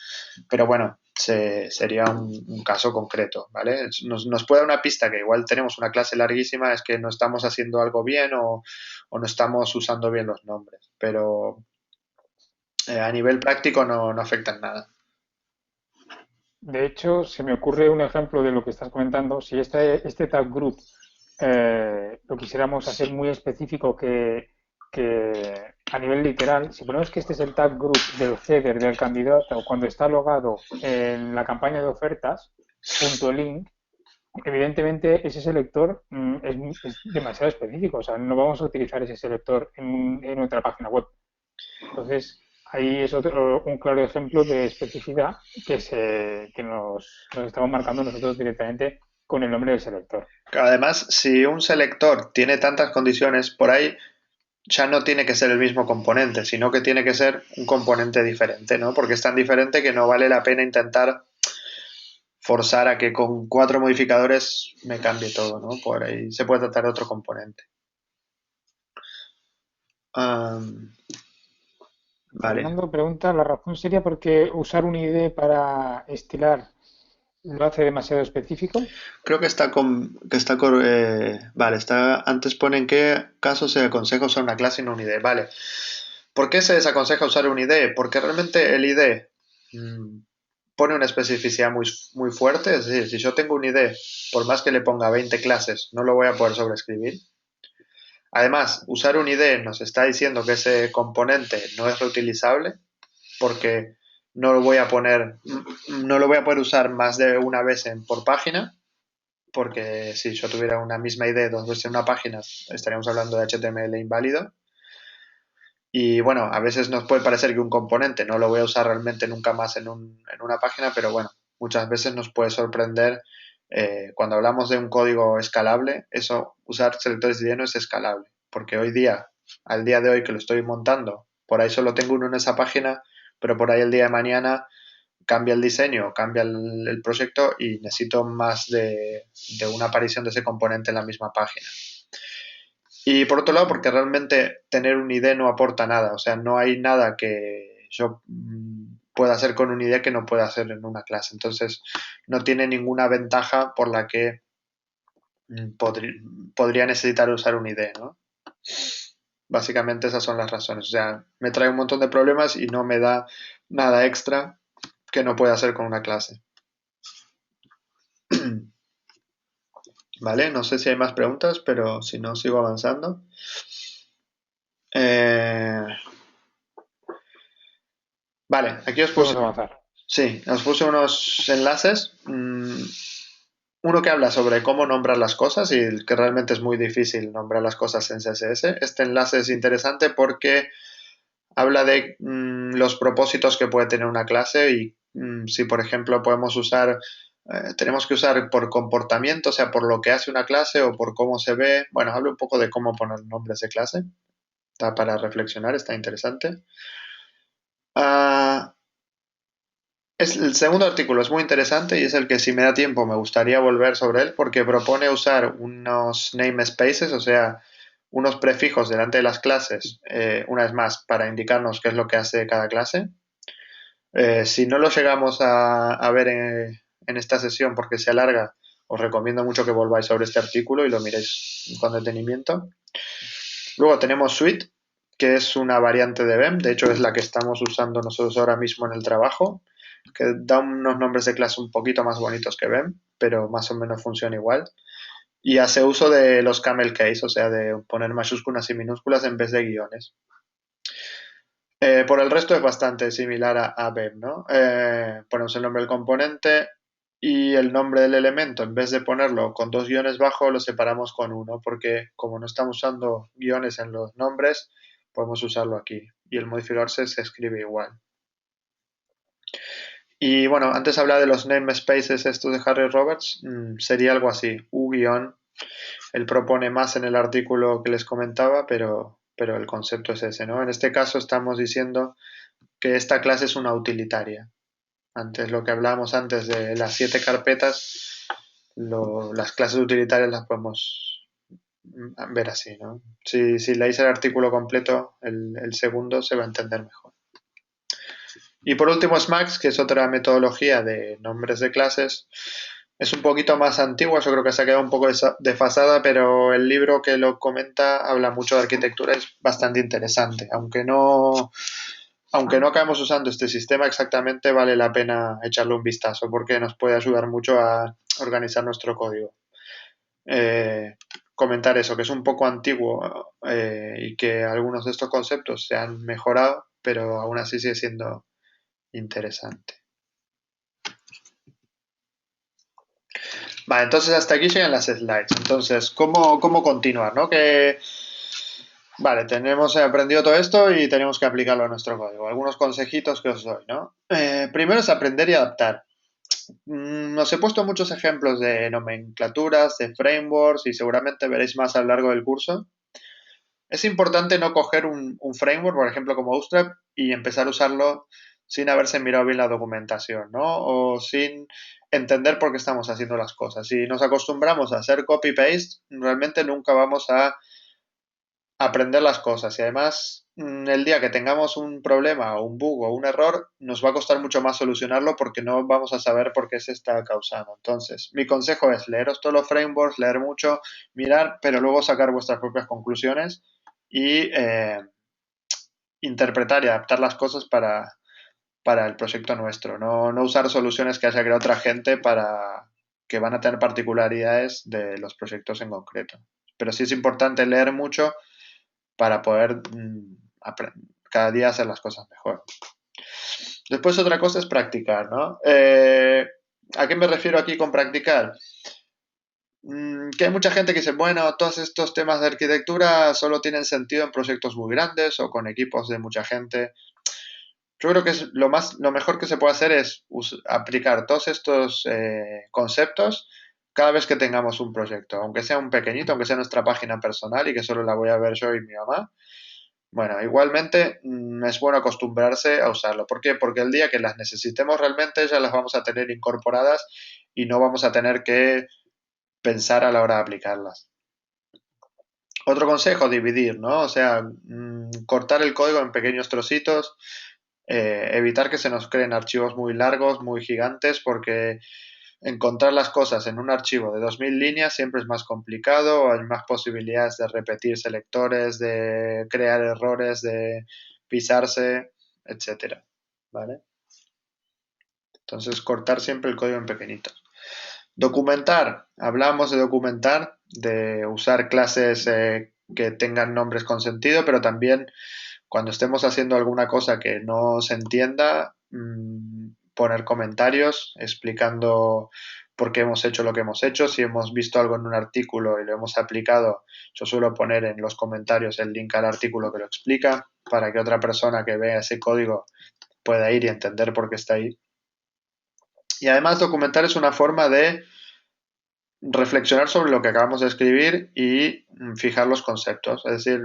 Pero bueno, sería un caso concreto, ¿vale? Nos puede dar una pista que igual tenemos una clase larguísima, es que no estamos haciendo algo bien o no estamos usando bien los nombres. Pero a nivel práctico no afecta en nada. De hecho, se me ocurre un ejemplo de lo que estás comentando. Si este tag group lo quisiéramos hacer muy específico que a nivel literal, si ponemos que este es el tag group del header del candidato cuando está logado en la campaña de ofertas, punto link, evidentemente ese selector es demasiado específico. O sea, no vamos a utilizar ese selector en otra página web. Entonces, ahí es un claro ejemplo de especificidad que nos estamos marcando nosotros directamente con el nombre del selector. Además, si un selector tiene tantas condiciones, por ahí ya no tiene que ser el mismo componente, sino que tiene que ser un componente diferente, ¿no? Porque es tan diferente que no vale la pena intentar forzar a que con 4 modificadores me cambie todo, ¿no? Por ahí se puede tratar de otro componente. Um, vale. Fernando pregunta, la razón sería porque usar un ID para estilar lo hace demasiado específico. Creo que vale, antes pone en qué caso se aconseja usar una clase y no un ID. Vale. ¿Por qué se desaconseja usar un ID? Porque realmente el ID pone una especificidad muy fuerte. Es decir, si yo tengo un ID, por más que le ponga 20 clases, no lo voy a poder sobreescribir. Además, usar un ID nos está diciendo que ese componente no es reutilizable porque no lo voy a poder usar más de una vez por página, porque si yo tuviera una misma ID dos veces en una página, estaríamos hablando de HTML inválido. Y bueno, a veces nos puede parecer que un componente no lo voy a usar realmente nunca más en una página, pero bueno, muchas veces nos puede sorprender cuando hablamos de un código escalable, usar selectores de ID no es escalable, porque hoy día, al día de hoy que lo estoy montando, por ahí solo tengo uno en esa página, pero por ahí el día de mañana cambia el diseño, cambia el proyecto y necesito más de una aparición de ese componente en la misma página. Y por otro lado, porque realmente tener un ID no aporta nada, o sea, no hay nada que yo pueda hacer con un ID que no pueda hacer en una clase. Entonces, no tiene ninguna ventaja por la que podría necesitar usar un ID, ¿no? Básicamente esas son las razones. O sea, me trae un montón de problemas y no me da nada extra que no pueda hacer con una clase. Vale, no sé si hay más preguntas, pero si no, sigo avanzando. Eh, vale, aquí os puse, Podemos avanzar. sí, os puse unos enlaces. Uno que habla sobre cómo nombrar las cosas y que realmente es muy difícil nombrar las cosas en CSS. Este enlace es interesante porque habla de los propósitos que puede tener una clase y si, por ejemplo, tenemos que usar por comportamiento, o sea, por lo que hace una clase o por cómo se ve. Bueno, habla un poco de cómo poner nombres de clase. Está para reflexionar, está interesante. Ah, el segundo artículo es muy interesante y es el que si me da tiempo me gustaría volver sobre él porque propone usar unos namespaces, o sea, unos prefijos delante de las clases, una vez más, para indicarnos qué es lo que hace cada clase. Si no lo llegamos a ver en esta sesión porque se alarga, os recomiendo mucho que volváis sobre este artículo y lo miréis con detenimiento. Luego tenemos Suite, que es una variante de BEM, de hecho es la que estamos usando nosotros ahora mismo en el trabajo, que da unos nombres de clase un poquito más bonitos que BEM, pero más o menos funciona igual. Y hace uso de los camel case, o sea, de poner mayúsculas y minúsculas en vez de guiones. Por el resto es bastante similar a BEM, ¿no? Ponemos el nombre del componente y el nombre del elemento, en vez de ponerlo con 2 guiones bajo, lo separamos con uno, porque como no estamos usando guiones en los nombres, podemos usarlo aquí. Y el modificador se escribe igual. Y bueno, antes hablaba de los namespaces estos de Harry Roberts, sería algo así, U guión. Él propone más en el artículo que les comentaba, pero el concepto es ese, ¿no? En este caso estamos diciendo que esta clase es una utilitaria. Antes, lo que hablábamos antes de las 7 carpetas, las clases utilitarias las podemos ver así, ¿no? Si leéis el artículo completo, el segundo, se va a entender mejor. Y por último, SMAX, que es otra metodología de nombres de clases. Es un poquito más antigua, yo creo que se ha quedado un poco desfasada, pero el libro que lo comenta habla mucho de arquitectura, es bastante interesante. Aunque no acabemos usando este sistema exactamente, vale la pena echarle un vistazo porque nos puede ayudar mucho a organizar nuestro código. Comentar eso, que es un poco antiguo y que algunos de estos conceptos se han mejorado, pero aún así sigue siendo interesante. Vale, entonces hasta aquí llegan las slides. Entonces, ¿cómo continuar? ¿No? Vale, tenemos aprendido todo esto y tenemos que aplicarlo a nuestro código. Algunos consejitos que os doy, ¿no? Primero es aprender y adaptar. Os he puesto muchos ejemplos de nomenclaturas, de frameworks y seguramente veréis más a lo largo del curso. Es importante no coger un framework, por ejemplo, como Bootstrap, y empezar a usarlo sin haberse mirado bien la documentación, ¿no? O sin entender por qué estamos haciendo las cosas. Si nos acostumbramos a hacer copy-paste, realmente nunca vamos a aprender las cosas. Y además, el día que tengamos un problema o un bug o un error, nos va a costar mucho más solucionarlo porque no vamos a saber por qué se está causando. Entonces, mi consejo es leeros todos los frameworks, leer mucho, mirar, pero luego sacar vuestras propias conclusiones y interpretar y adaptar las cosas para el proyecto nuestro. No usar soluciones que haya creado otra gente para que van a tener particularidades de los proyectos en concreto. Pero sí es importante leer mucho para poder cada día hacer las cosas mejor. Después otra cosa es practicar, ¿no? ¿A qué me refiero aquí con practicar? Que hay mucha gente que dice, bueno, todos estos temas de arquitectura solo tienen sentido en proyectos muy grandes o con equipos de mucha gente. Yo creo que es lo mejor que se puede hacer es aplicar todos estos conceptos cada vez que tengamos un proyecto, aunque sea un pequeñito, aunque sea nuestra página personal y que solo la voy a ver yo y mi mamá. Bueno, igualmente es bueno acostumbrarse a usarlo. ¿Por qué? Porque el día que las necesitemos realmente ya las vamos a tener incorporadas y no vamos a tener que pensar a la hora de aplicarlas. Otro consejo, dividir, ¿no? O sea, cortar el código en pequeños trocitos, evitar que se nos creen archivos muy largos, muy gigantes, porque encontrar las cosas en un archivo de 2000 líneas siempre es más complicado, hay más posibilidades de repetir selectores, de crear errores, de pisarse, etcétera, ¿vale? Entonces, cortar siempre el código en pequeñitos. Documentar. Hablamos de documentar, de usar clases que tengan nombres con sentido, pero también cuando estemos haciendo alguna cosa que no se entienda, poner comentarios explicando por qué hemos hecho lo que hemos hecho. Si hemos visto algo en un artículo y lo hemos aplicado, yo suelo poner en los comentarios el link al artículo que lo explica para que otra persona que vea ese código pueda ir y entender por qué está ahí. Y además documentar es una forma de reflexionar sobre lo que acabamos de escribir y fijar los conceptos. Es decir,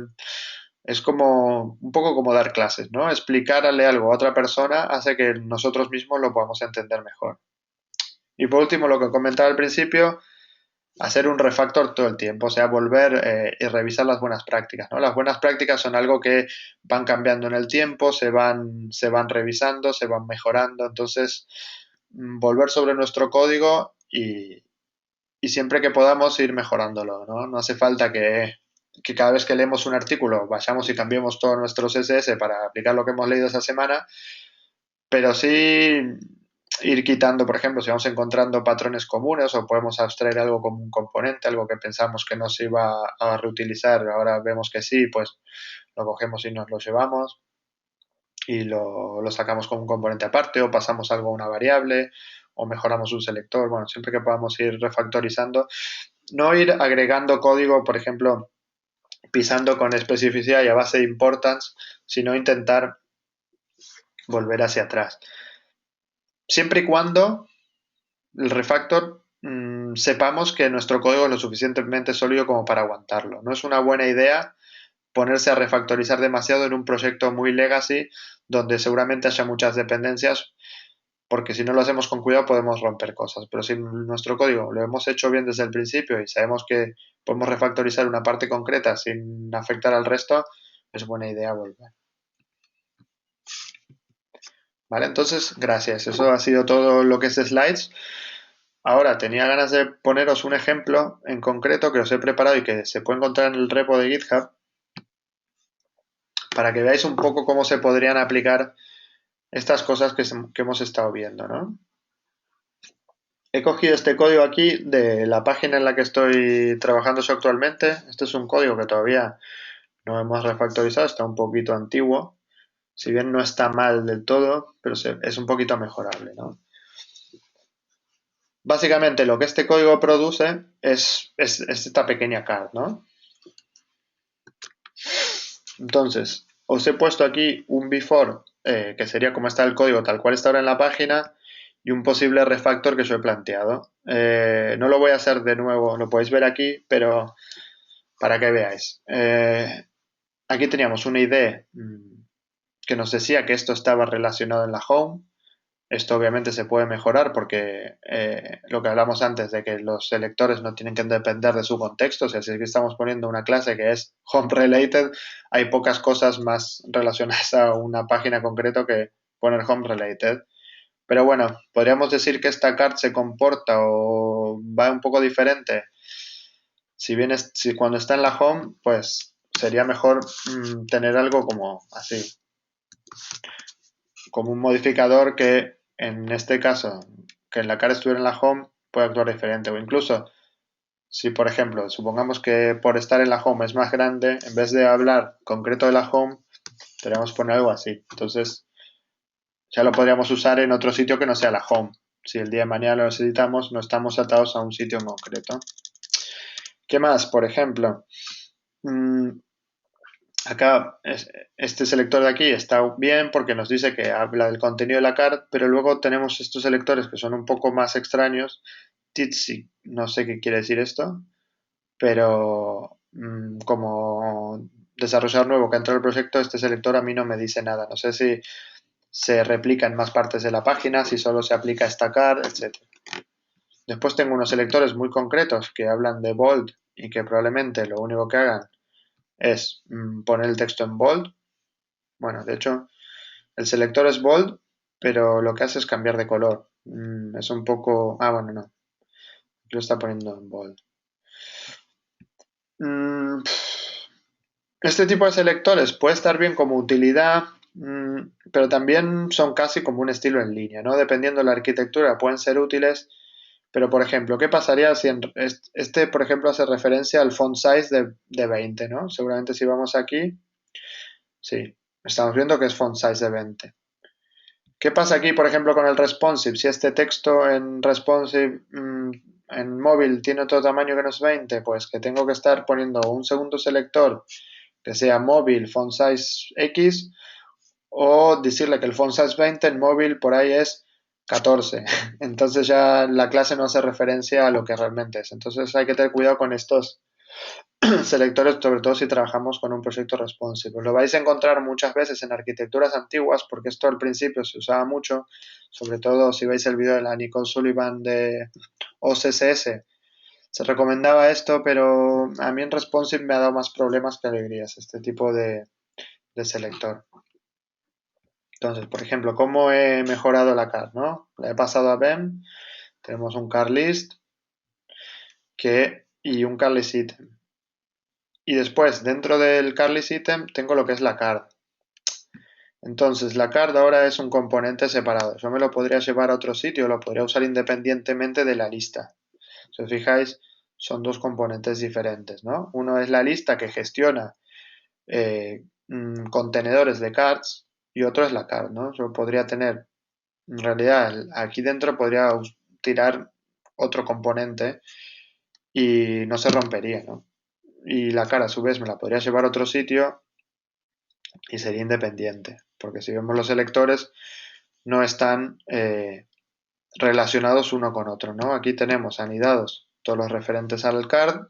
es como un poco como dar clases, ¿no? Explicarle algo a otra persona hace que nosotros mismos lo podamos entender mejor. Y por último, lo que comentaba al principio, hacer un refactor todo el tiempo, o sea, volver y revisar las buenas prácticas, ¿no? Las buenas prácticas son algo que van cambiando en el tiempo, se van revisando, se van mejorando, entonces volver sobre nuestro código y siempre que podamos ir mejorándolo, ¿no? No hace falta que cada vez que leemos un artículo vayamos y cambiemos todos nuestros CSS para aplicar lo que hemos leído esa semana, pero sí ir quitando, por ejemplo, si vamos encontrando patrones comunes o podemos abstraer algo como un componente, algo que pensamos que no se iba a reutilizar, ahora vemos que sí, pues lo cogemos y nos lo llevamos y lo sacamos como un componente aparte o pasamos algo a una variable o mejoramos un selector, bueno, siempre que podamos ir refactorizando, no ir agregando código, por ejemplo, pisando con especificidad y a base de importance, sino intentar volver hacia atrás. siempre y cuando el refactor sepamos que nuestro código es lo suficientemente sólido como para aguantarlo. No es una buena idea ponerse a refactorizar demasiado en un proyecto muy legacy donde seguramente haya muchas dependencias, porque si no lo hacemos con cuidado podemos romper cosas. Pero si nuestro código lo hemos hecho bien desde el principio y sabemos que podemos refactorizar una parte concreta sin afectar al resto, es buena idea volver. Vale, entonces, gracias. Eso ha sido todo lo que es slides. Ahora, tenía ganas de poneros un ejemplo en concreto que os he preparado y que se puede encontrar en el repo de GitHub para que veáis un poco cómo se podrían aplicar estas cosas que hemos estado viendo, ¿no? He cogido este código aquí de la página en la que estoy trabajando yo actualmente. Este es un código que todavía no hemos refactorizado, está un poquito antiguo. Si bien no está mal del todo, pero es un poquito mejorable, ¿no? Básicamente lo que este código produce es esta pequeña card, ¿no? Entonces, os he puesto aquí un before, que sería como está el código tal cual está ahora en la página, y un posible refactor que yo he planteado. No lo voy a hacer de nuevo, lo podéis ver aquí, pero para que veáis. Aquí teníamos una ID que nos decía que esto estaba relacionado en la home. Esto obviamente se puede mejorar porque lo que hablamos antes de que los selectores no tienen que depender de su contexto, o sea, si es que estamos poniendo una clase que es home related, hay pocas cosas más relacionadas a una página concreto que poner home related. Pero bueno, podríamos decir que esta card se comporta o va un poco diferente. Si bien si cuando está en la home, pues sería mejor tener algo como así, como un modificador que en este caso, que en la cara estuviera en la home, puede actuar diferente. O incluso, si por ejemplo, supongamos que por estar en la home es más grande, en vez de hablar concreto de la home, podríamos poner algo así. Entonces, ya lo podríamos usar en otro sitio que no sea la home. Si el día de mañana lo necesitamos, no estamos atados a un sitio en concreto. ¿Qué más? Por ejemplo, acá este selector de aquí está bien porque nos dice que habla del contenido de la card, pero luego tenemos estos selectores que son un poco más extraños. Titsi, no sé qué quiere decir esto, pero como desarrollador nuevo que entró al proyecto, este selector a mí no me dice nada. No sé si se replica en más partes de la página, si solo se aplica a esta card, etc. Después tengo unos selectores muy concretos que hablan de bold y que probablemente lo único que hagan es poner el texto en bold. Bueno, de hecho, el selector es bold, pero lo que hace es cambiar de color. Es un poco... Ah, bueno, no. Lo está poniendo en bold. Este tipo de selectores puede estar bien como utilidad, pero también son casi como un estilo en línea, ¿no? Dependiendo de la arquitectura pueden ser útiles, pero por ejemplo, ¿qué pasaría si este, por ejemplo, hace referencia al font size de 20, ¿no? Seguramente si vamos aquí, sí, estamos viendo que es font size de 20. ¿Qué pasa aquí, por ejemplo, con el responsive? Si este texto en responsive en móvil tiene otro tamaño que no es 20, pues que tengo que estar poniendo un segundo selector que sea móvil font size X o decirle que el font size 20 en móvil por ahí es 14. Entonces ya la clase no hace referencia a lo que realmente es. Entonces hay que tener cuidado con estos selectores, sobre todo si trabajamos con un proyecto responsive. Lo vais a encontrar muchas veces en arquitecturas antiguas, porque esto al principio se usaba mucho, sobre todo si veis el vídeo de la Nicole Sullivan de OCSS. Se recomendaba esto, pero a mí en responsive me ha dado más problemas que alegrías este tipo de selector. Entonces, por ejemplo, ¿cómo he mejorado la car, no? La he pasado a BEM, tenemos un car list y un car list item. Y después, dentro del car list item, tengo lo que es la card. Entonces, la card ahora es un componente separado. Yo me lo podría llevar a otro sitio, lo podría usar independientemente de la lista. Si os fijáis, son dos componentes diferentes, ¿no? Uno es la lista que gestiona contenedores de cards y otro es la card, ¿no? Yo podría tener, en realidad, aquí dentro podría tirar otro componente y no se rompería, ¿no? Y la card a su vez me la podría llevar a otro sitio y sería independiente, porque si vemos los selectores no están relacionados uno con otro, ¿no? Aquí tenemos anidados todos los referentes al card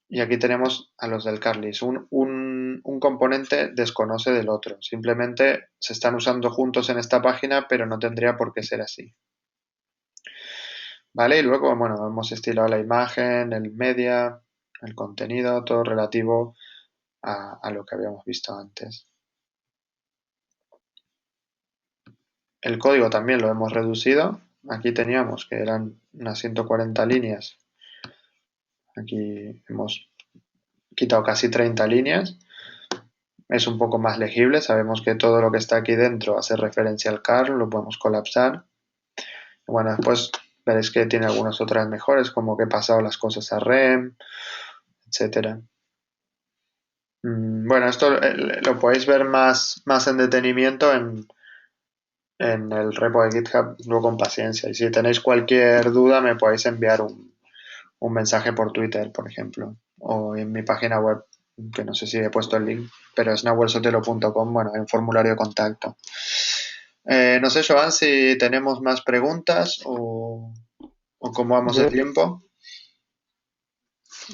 y aquí tenemos a los del card list. Un componente desconoce del otro, simplemente se están usando juntos en esta página, pero no tendría por qué ser así. ¿Vale? Y luego, bueno, hemos estilado la imagen, el media, el contenido, todo relativo a lo que habíamos visto antes. El código también lo hemos reducido. Aquí teníamos que eran unas 140 líneas. Aquí hemos quitado casi 30 líneas. Es un poco más legible. Sabemos que todo lo que está aquí dentro hace referencia al car, lo podemos colapsar. Bueno, después veréis que tiene algunas otras mejores, como que he pasado las cosas a REM, etcétera. Bueno, esto lo podéis ver más en detenimiento en el repo de GitHub, luego con paciencia. Y si tenéis cualquier duda, me podéis enviar un mensaje por Twitter, por ejemplo, o en mi página web, que no sé si he puesto el link, pero es nahuelsotelo.com, bueno, en formulario de contacto. No sé, Joan, si tenemos más preguntas o cómo vamos de De, tiempo.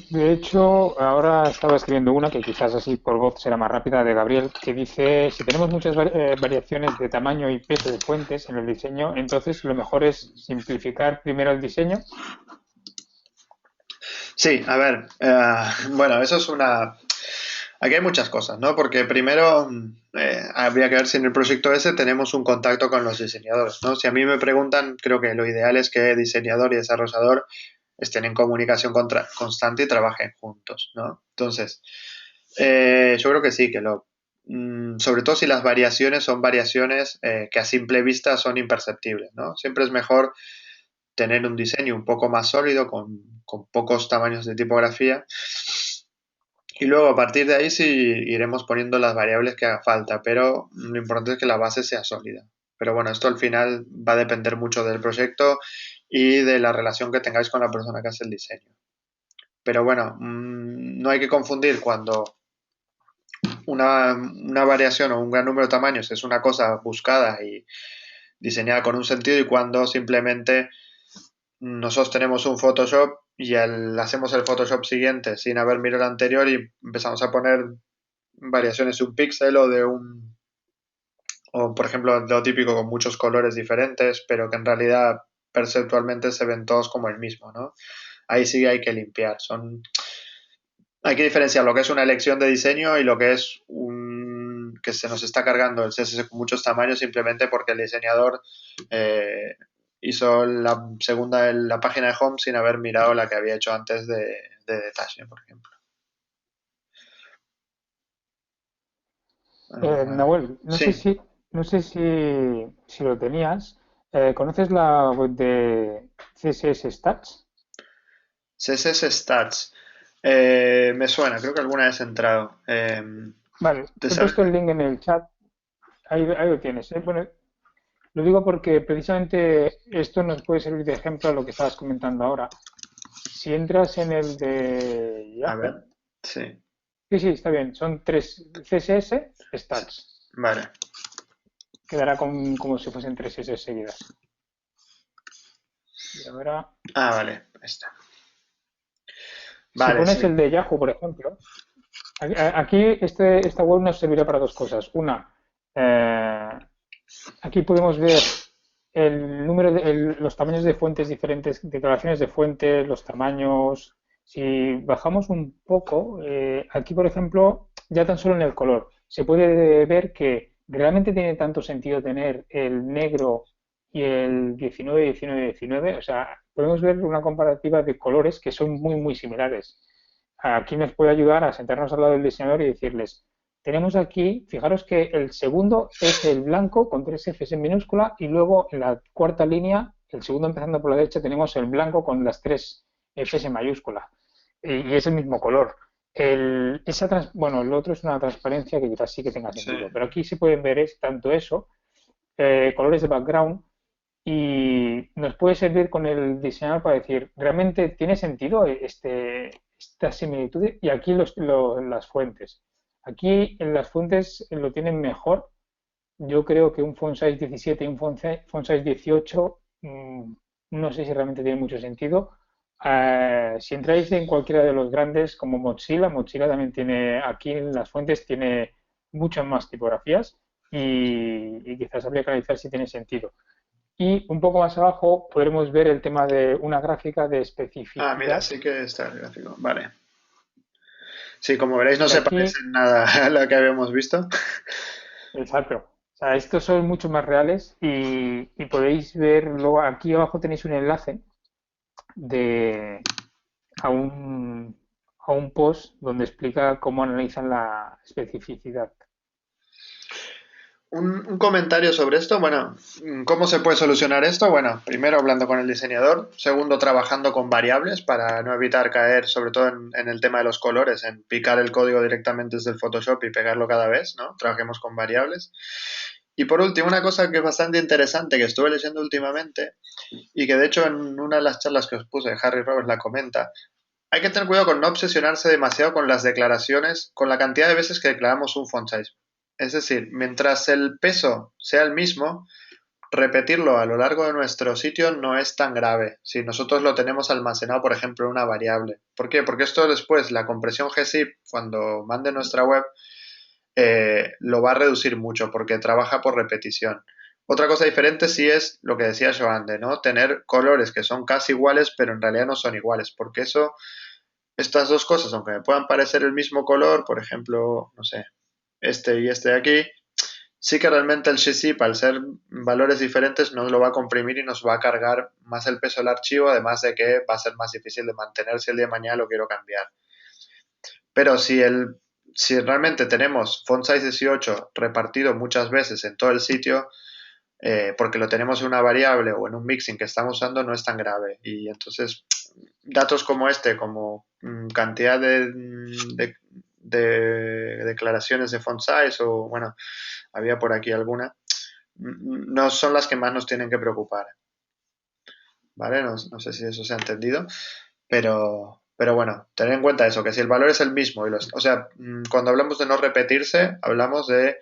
de hecho, ahora estaba escribiendo una que quizás así por voz será más rápida, de Gabriel, que dice, si tenemos muchas variaciones de tamaño y peso de fuentes en el diseño, entonces lo mejor es simplificar primero el diseño. Sí, a ver, bueno, eso es una... Aquí hay muchas cosas, ¿no? Porque primero habría que ver si en el proyecto ese tenemos un contacto con los diseñadores, ¿no? Si a mí me preguntan, creo que lo ideal es que diseñador y desarrollador estén en comunicación constante y trabajen juntos, ¿no? Entonces, yo creo que sí, sobre todo si las variaciones son variaciones que a simple vista son imperceptibles, ¿no? Siempre es mejor tener un diseño un poco más sólido, con pocos tamaños de tipografía. Y luego a partir de ahí sí iremos poniendo las variables que haga falta, pero lo importante es que la base sea sólida. Pero bueno, esto al final va a depender mucho del proyecto y de la relación que tengáis con la persona que hace el diseño. Pero bueno, no hay que confundir cuando una variación o un gran número de tamaños es una cosa buscada y diseñada con un sentido y cuando simplemente nosotros tenemos un Photoshop y hacemos el Photoshop siguiente sin haber mirado el anterior y empezamos a poner variaciones de un píxel o por ejemplo lo típico con muchos colores diferentes, pero que en realidad perceptualmente se ven todos como el mismo, ¿no? Ahí sí hay que limpiar. Hay que diferenciar lo que es una elección de diseño y lo que es que se nos está cargando el CSS con muchos tamaños simplemente porque el diseñador hizo la página de home sin haber mirado la que había hecho antes de detalle, por ejemplo. Nahuel, Sí, no sé si lo tenías. ¿Conoces la web de CSS Stats? CSS Stats. Me suena, creo que alguna vez he entrado. Vale, ¿Te te he sabes? puesto el link en el chat. Ahí lo tienes. Bueno, lo digo porque precisamente esto nos puede servir de ejemplo a lo que estabas comentando ahora. Si entras en el de A ver, Yahoo, sí, sí, sí, está bien, son tres CSS Stats. vale. Quedará como si fuesen tres S seguidas. Y ahora, Ah, vale, ahí está. si Vale, pones sí. el de Yahoo, por ejemplo, aquí esta web nos servirá para dos cosas. Una, eh, aquí podemos ver el número los tamaños de fuentes diferentes, declaraciones de fuentes, los tamaños. Si bajamos un poco, aquí por ejemplo, ya tan solo en el color, se puede ver que realmente tiene tanto sentido tener el negro y el 19, 19, 19. O sea, podemos ver una comparativa de colores que son muy, muy similares. Aquí nos puede ayudar a sentarnos al lado del diseñador y decirles, tenemos aquí, fijaros que el segundo es el blanco con tres Fs en minúscula y luego en la cuarta línea, el segundo empezando por la derecha, tenemos el blanco con las tres Fs en mayúscula y es el mismo color. Bueno, el otro es una transparencia que quizás sí que tenga Sí. sentido, pero aquí se pueden ver tanto eso, colores de background, y nos puede servir con el diseñador para decir, ¿realmente tiene sentido esta similitud? Y aquí las fuentes. Aquí en las fuentes lo tienen mejor. Yo creo que un font size 17 y un font size 18 no sé si realmente tiene mucho sentido. Si entráis en cualquiera de los grandes como Mozilla, Mozilla también tiene, aquí en las fuentes tiene muchas más tipografías y quizás habría que analizar si tiene sentido. Y un poco más abajo podremos ver el tema de una gráfica de Ah, mira, especificidad. sí que está el gráfico. Vale. Sí, como veréis no Y se aquí, parece en nada a lo que habíamos visto. exacto. O sea, estos son mucho más reales y podéis ver, luego aquí abajo tenéis un enlace de, a un, a un post donde explica cómo analizan la especificidad. Un comentario sobre esto, bueno, ¿cómo se puede solucionar esto? Bueno, primero hablando con el diseñador, segundo trabajando con variables para no evitar caer, sobre todo en el tema de los colores, en picar el código directamente desde el Photoshop y pegarlo cada vez, ¿no? Trabajemos con variables. Y por último, una cosa que es bastante interesante que estuve leyendo últimamente y que de hecho en una de las charlas que os puse, Harry Roberts la comenta, hay que tener cuidado con no obsesionarse demasiado con las declaraciones, con la cantidad de veces que declaramos un font size. Es decir, mientras el peso sea el mismo, repetirlo a lo largo de nuestro sitio no es tan grave. Si nosotros lo tenemos almacenado, por ejemplo, en una variable. ¿Por qué? Porque esto después, la compresión gzip, cuando mande nuestra web, lo va a reducir mucho porque trabaja por repetición. Otra cosa diferente sí es lo que decía Joan, de no tener colores que son casi iguales, pero en realidad no son iguales, porque eso, estas dos cosas, aunque me puedan parecer el mismo color, por ejemplo, no sé, este y este de aquí, sí que realmente el gzip, al ser valores diferentes, nos lo va a comprimir y nos va a cargar más el peso del archivo, además de que va a ser más difícil de mantener si el día de mañana lo quiero cambiar. Pero si realmente tenemos font size 18 repartido muchas veces en todo el sitio, porque lo tenemos en una variable o en un mixing que estamos usando, no es tan grave. Y entonces, datos como este, como cantidad de declaraciones de font size, o bueno, había por aquí alguna, no son las que más nos tienen que preocupar. ¿Vale? No sé si eso se ha entendido. Pero bueno, tener en cuenta eso, que si el valor es el mismo, o sea, cuando hablamos de no repetirse, hablamos de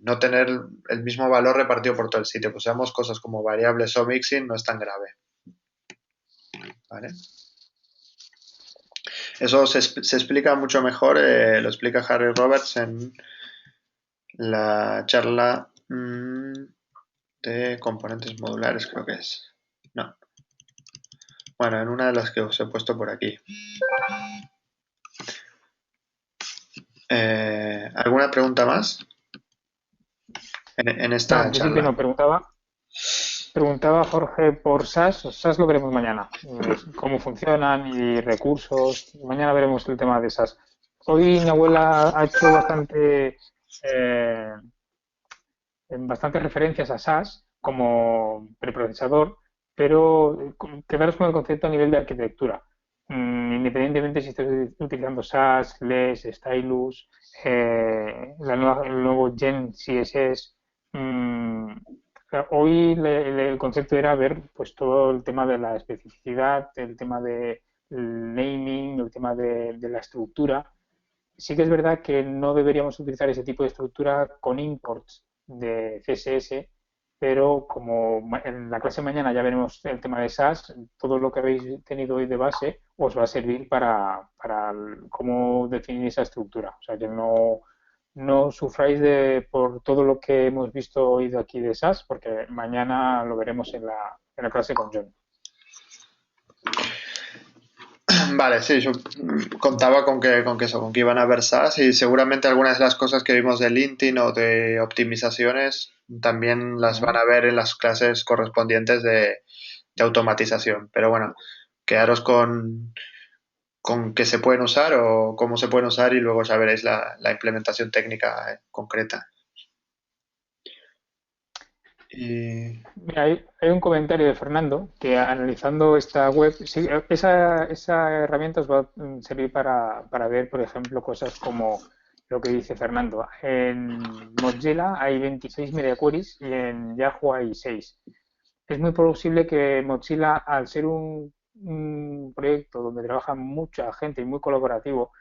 no tener el mismo valor repartido por todo el sitio. Pues usamos cosas como variables o mixing, no es tan grave. ¿Vale? Eso se explica mucho mejor, lo explica Harry Roberts en la charla de componentes modulares, creo que es. No. Bueno, en una de las que os he puesto por aquí. ¿Alguna pregunta más en No, en esta principio charla? no, preguntaba Jorge por SAS, SAS lo veremos mañana, cómo funcionan y recursos, mañana veremos el tema de SAS. Hoy mi abuela ha hecho eh, bastantes referencias a SAS como preprocesador, pero quedaros con el concepto a nivel de arquitectura. Independientemente si estáis utilizando SAS, LESS, Stylus, el nuevo Gen CSS, mm, hoy el concepto era ver pues todo el tema de la especificidad, el tema de naming, el tema de la estructura. Sí que es verdad que no deberíamos utilizar ese tipo de estructura con imports de CSS, pero como en la clase de mañana ya veremos el tema de SAS, todo lo que habéis tenido hoy de base os va a servir para cómo definir esa estructura. O sea que no sufráis por todo lo que hemos visto hoy de aquí de SAS, porque mañana lo veremos en la clase con John. Vale, sí, yo contaba con que iban a ver SaaS y seguramente algunas de las cosas que vimos de LinkedIn o de optimizaciones también las van Ujú. a ver en las clases correspondientes de automatización. Pero bueno, quedaros con qué se pueden usar o cómo se pueden usar y luego ya veréis la implementación técnica concreta. Y Mira, hay un comentario de Fernando que analizando esta web, sí, esa herramienta os va a servir para ver, por ejemplo, cosas como lo que dice Fernando. En Mozilla hay 26 media queries y en Yahoo hay 6. Es muy posible que Mozilla, al ser un proyecto donde trabaja mucha gente y muy colaborativo,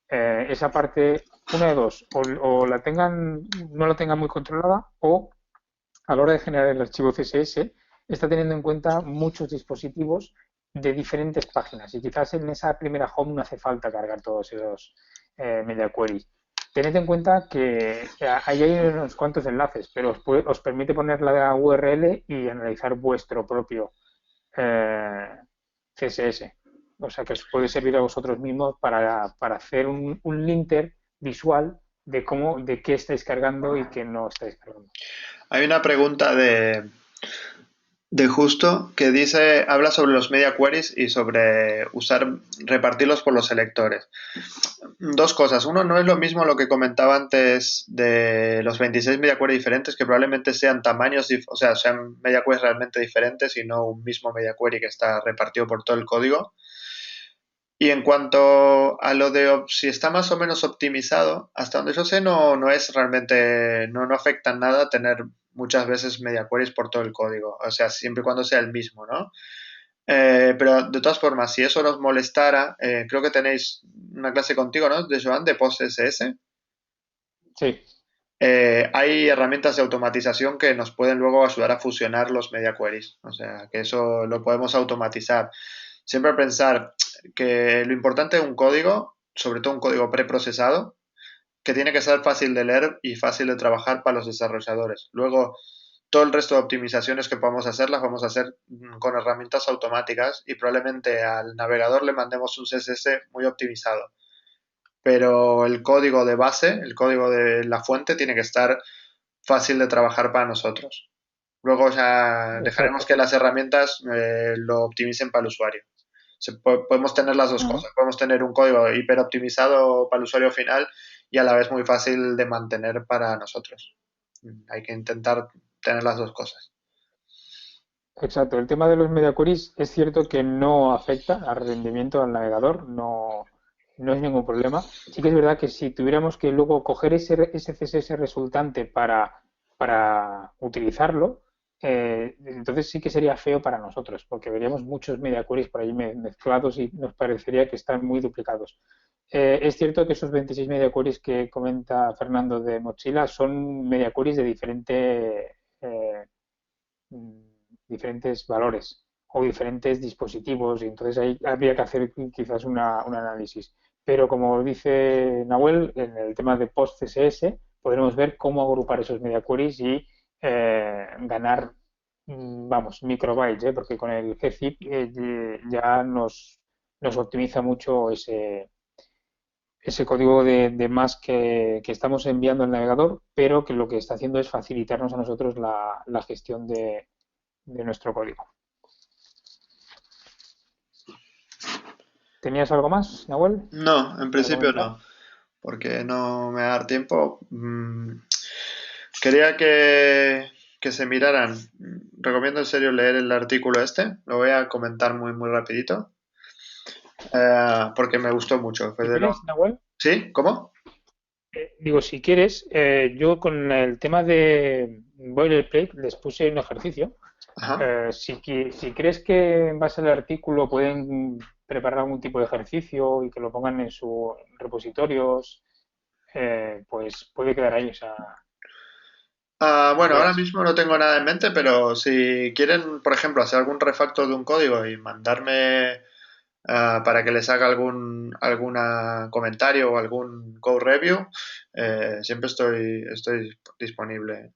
esa parte, una de dos, o no la tengan muy controlada o a la hora de generar el archivo CSS está teniendo en cuenta muchos dispositivos de diferentes páginas y quizás en esa primera home no hace falta cargar todos esos media queries. Tened en cuenta que ahí hay unos cuantos enlaces, pero os permite poner la URL y analizar vuestro propio CSS. O sea que os puede servir a vosotros mismos para hacer un linter visual de qué estáis cargando y qué no estáis cargando. Hay una pregunta de Justo que dice, habla sobre los media queries y sobre repartirlos por los selectores. Dos cosas. Uno, no es lo mismo lo que comentaba antes de los 26 media queries diferentes, que probablemente sean tamaños, o sea, sean media queries realmente diferentes y no un mismo media query que está repartido por todo el código. Y en cuanto a lo de si está más o menos optimizado, hasta donde yo sé no es realmente, no afecta en nada tener muchas veces media queries por todo el código, o sea, siempre y cuando sea el mismo, ¿no? Pero de todas formas, si eso nos molestara, creo que tenéis una clase contigo, ¿no? De Joan, de PostSS. Sí, Hay herramientas de automatización que nos pueden luego ayudar a fusionar los media queries. O sea, que eso lo podemos automatizar. Siempre pensar que lo importante de un código, sobre todo un código preprocesado, que tiene que ser fácil de leer y fácil de trabajar para los desarrolladores. Luego, todo el resto de optimizaciones que podamos hacer las vamos a hacer con herramientas automáticas y probablemente al navegador le mandemos un CSS muy optimizado, pero el código de base, el código de la fuente, tiene que estar fácil de trabajar para nosotros. Luego ya dejaremos exacto. que las herramientas lo optimicen para el usuario. Podemos tener las dos Ujú. cosas. Podemos tener un código hiper optimizado para el usuario final y a la vez muy fácil de mantener para nosotros. Hay que intentar tener las dos cosas. Exacto. El tema de los media queries es cierto que no afecta al rendimiento del navegador, no es ningún problema. Sí que es verdad que si tuviéramos que luego coger ese CSS resultante para utilizarlo, entonces sí que sería feo para nosotros, porque veríamos muchos media queries por ahí mezclados y nos parecería que están muy duplicados. Es cierto que esos 26 media queries que comenta Fernando de Mozilla son media queries de diferentes valores o diferentes dispositivos y entonces ahí habría que hacer quizás un análisis. Pero como dice Nahuel, en el tema de post CSS podremos ver cómo agrupar esos media queries y ganar, vamos, microbytes, porque con el gzip ya nos optimiza mucho ese código de más que estamos enviando al navegador, pero que lo que está haciendo es facilitarnos a nosotros la gestión de nuestro código. ¿Tenías algo más, Nahuel, No, en para principio comentar? no, porque no me va a dar tiempo. Quería que se miraran. Recomiendo en serio leer el artículo este. Lo voy a comentar muy rapidito. Porque me gustó mucho. Fue Si de lo... quieres, Nahuel, ¿Sí? ¿Cómo? digo, si quieres, yo con el tema de boilerplate les puse un ejercicio. Ajá. Si crees que en base al artículo pueden preparar algún tipo de ejercicio y que lo pongan en sus repositorios, pues puede quedar ahí esa Bueno, ahora ideas. mismo no tengo nada en mente, pero si quieren, por ejemplo, hacer algún refactor de un código y mandarme para que les haga alguna comentario o algún code review, siempre estoy disponible.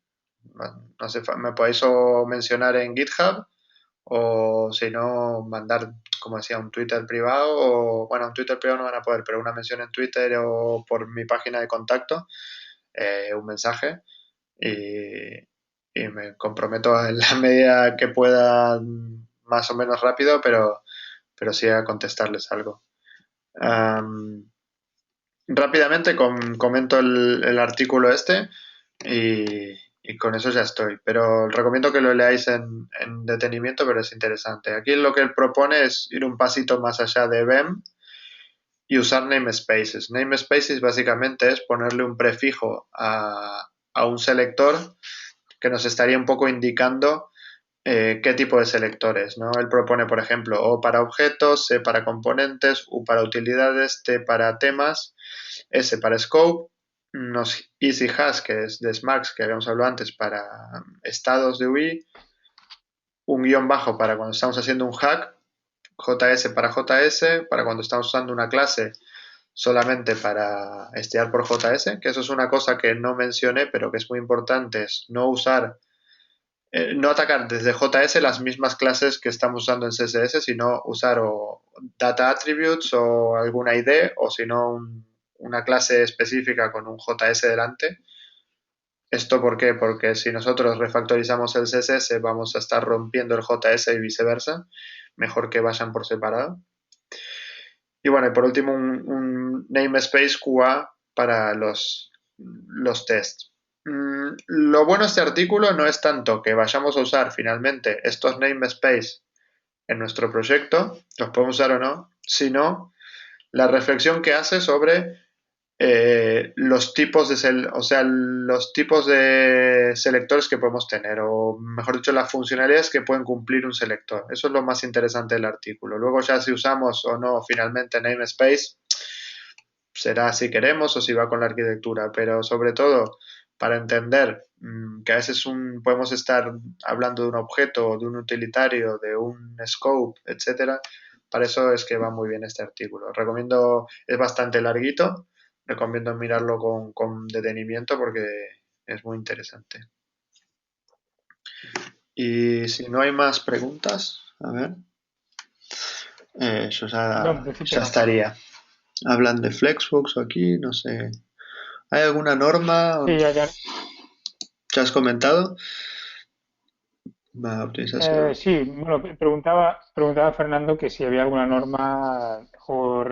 No sé, me podéis o mencionar en GitHub o si no, mandar, como decía, un Twitter privado o, bueno, un Twitter privado no van a poder, pero una mención en Twitter o por mi página de contacto, un mensaje y me comprometo en la medida que pueda más o menos rápido, pero sí a contestarles algo. Um, Rápidamente comento el artículo este y con eso ya estoy. Pero recomiendo que lo leáis en detenimiento, pero es interesante. Aquí lo que él propone es ir un pasito más allá de BEM y usar namespaces. Namespaces básicamente es ponerle un prefijo a un selector que nos estaría un poco indicando qué tipo de selectores, ¿no? Él propone, por ejemplo, O para objetos, C para componentes, U para utilidades, T para temas, S para scope, unos easy hash, que es de Smarts, que habíamos hablado antes, para estados de UI, un guión bajo para cuando estamos haciendo un hack, JS para JS, para cuando estamos usando una clase solamente para estirar por JS, que eso es una cosa que no mencioné, pero que es muy importante, es no atacar desde JS las mismas clases que estamos usando en CSS, sino usar o data attributes o alguna ID, o si no una clase específica con un JS delante. ¿Esto por qué? Porque si nosotros refactorizamos el CSS vamos a estar rompiendo el JS y viceversa. Mejor que vayan por separado. Y bueno, y por último un namespace QA para los tests. Lo bueno de este artículo no es tanto que vayamos a usar finalmente estos namespace en nuestro proyecto, los podemos usar o no, sino la reflexión que hace sobre los tipos los tipos de selectores que podemos tener, o mejor dicho, las funcionalidades que pueden cumplir un selector. Eso es lo más interesante del artículo. Luego ya si usamos o no finalmente namespace, será si queremos o si va con la arquitectura, pero sobre todo para entender que a veces podemos estar hablando de un objeto, de un utilitario, de un scope, etcétera. Para eso es que va muy bien este artículo. Recomiendo, es bastante larguito, recomiendo mirarlo con detenimiento porque es muy interesante. Y si no hay más preguntas, a ver, eso No, en ya principio no. estaría. Hablan de Flexbox aquí, no sé. ¿Hay alguna norma Sí, que has comentado? Va, optimización. sí, bueno, preguntaba Fernando que si había alguna norma o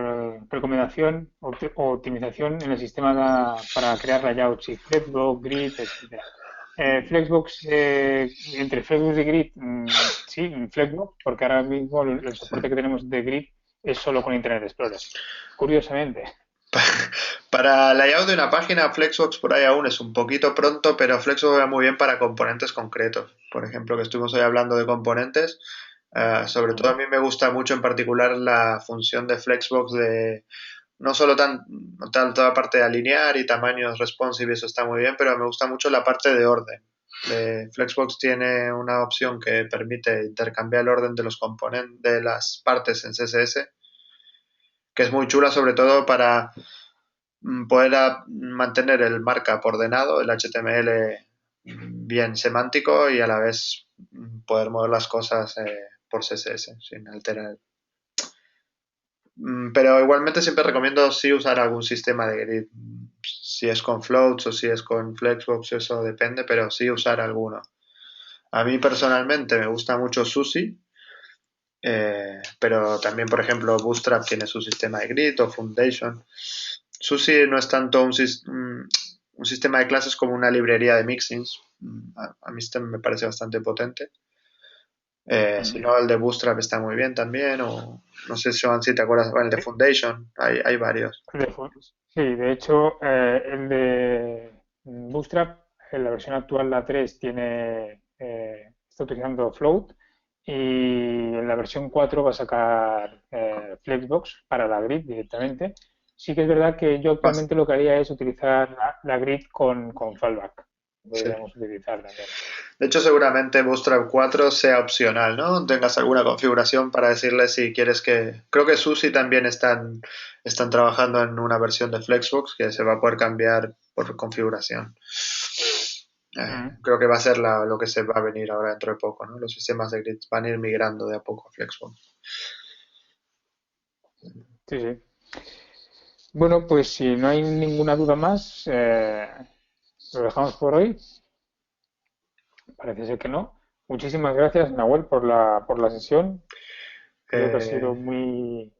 recomendación o optimización en el sistema para crear layouts, si Flexbox, Grid, etcétera. Flexbox, entre Flexbox y Grid, sí, Flexbox, porque ahora mismo el Sí. soporte que tenemos de Grid es solo con Internet Explorer. Curiosamente. Para layout de una página, Flexbox por ahí aún es un poquito pronto, pero Flexbox va muy bien para componentes concretos. Por ejemplo, que estuvimos hoy hablando de componentes. Sobre todo a Ujú. mí me gusta mucho en particular la función de Flexbox de no solo toda la parte de alinear y tamaños responsive, eso está muy bien, pero me gusta mucho la parte de orden. Flexbox tiene una opción que permite intercambiar el orden de los componentes de las partes en CSS, que es muy chula sobre todo para poder mantener el markup ordenado, el HTML bien semántico y a la vez poder mover las cosas por CSS sin alterar. Pero igualmente siempre recomiendo sí usar algún sistema de grid. Si es con floats o si es con flexbox, eso depende, pero sí usar alguno. A mí personalmente me gusta mucho SUSI, pero también, por ejemplo, Bootstrap tiene su sistema de grid o Foundation. SUSI no es tanto un sistema de clases como una librería de mixins. A mí este me parece bastante potente. Si Ujú. no, el de Bootstrap está muy bien también. O no sé, Joan, si te acuerdas, bueno, el de Foundation, hay varios. Sí, de hecho, el de Bootstrap, en la versión actual, la 3 está utilizando Float y en la versión 4 va a sacar Flexbox para la grid directamente. Sí que es verdad que yo Más, actualmente lo que haría es utilizar la grid con fallback. sí. Podríamos utilizar también. De hecho, seguramente Bootstrap 4 sea opcional, ¿no? Tengas alguna configuración para decirle si quieres que... Creo que SUSI también están trabajando en una versión de Flexbox que se va a poder cambiar por configuración. Mm. Creo que va a ser lo que se va a venir ahora dentro de poco, ¿no? Los sistemas de grid van a ir migrando de a poco a Flexbox. Sí, sí. Bueno, pues si no hay ninguna duda más, lo dejamos por hoy. Parece ser que no. Muchísimas gracias, Nahuel, por la sesión. Creo que ha sido Eh, muy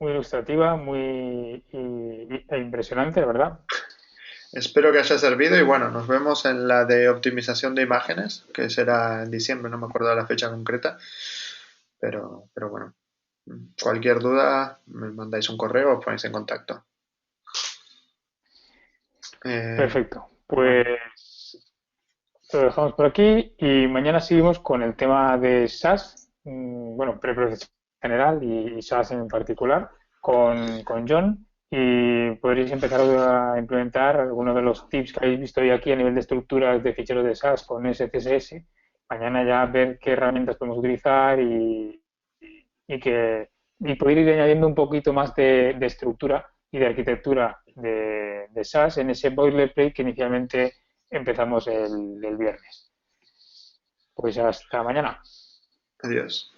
ilustrativa, e impresionante, la verdad. Espero que haya servido y bueno, nos vemos en la de optimización de imágenes, que será en diciembre, no me acuerdo de la fecha concreta, pero bueno, cualquier duda me mandáis un correo o os ponéis en contacto. Eh, Perfecto. bueno, Pues lo dejamos por aquí y mañana seguimos con el tema de SAS, bueno, preproceso general y SAS en particular, con John. Y podréis empezar a implementar algunos de los tips que habéis visto hoy aquí a nivel de estructuras de ficheros de SAS con SCSS mañana ya ver qué herramientas podemos utilizar y que y poder ir añadiendo un poquito más de estructura y de arquitectura de SAS en ese boilerplate que inicialmente empezamos el viernes. Pues hasta mañana. Adiós.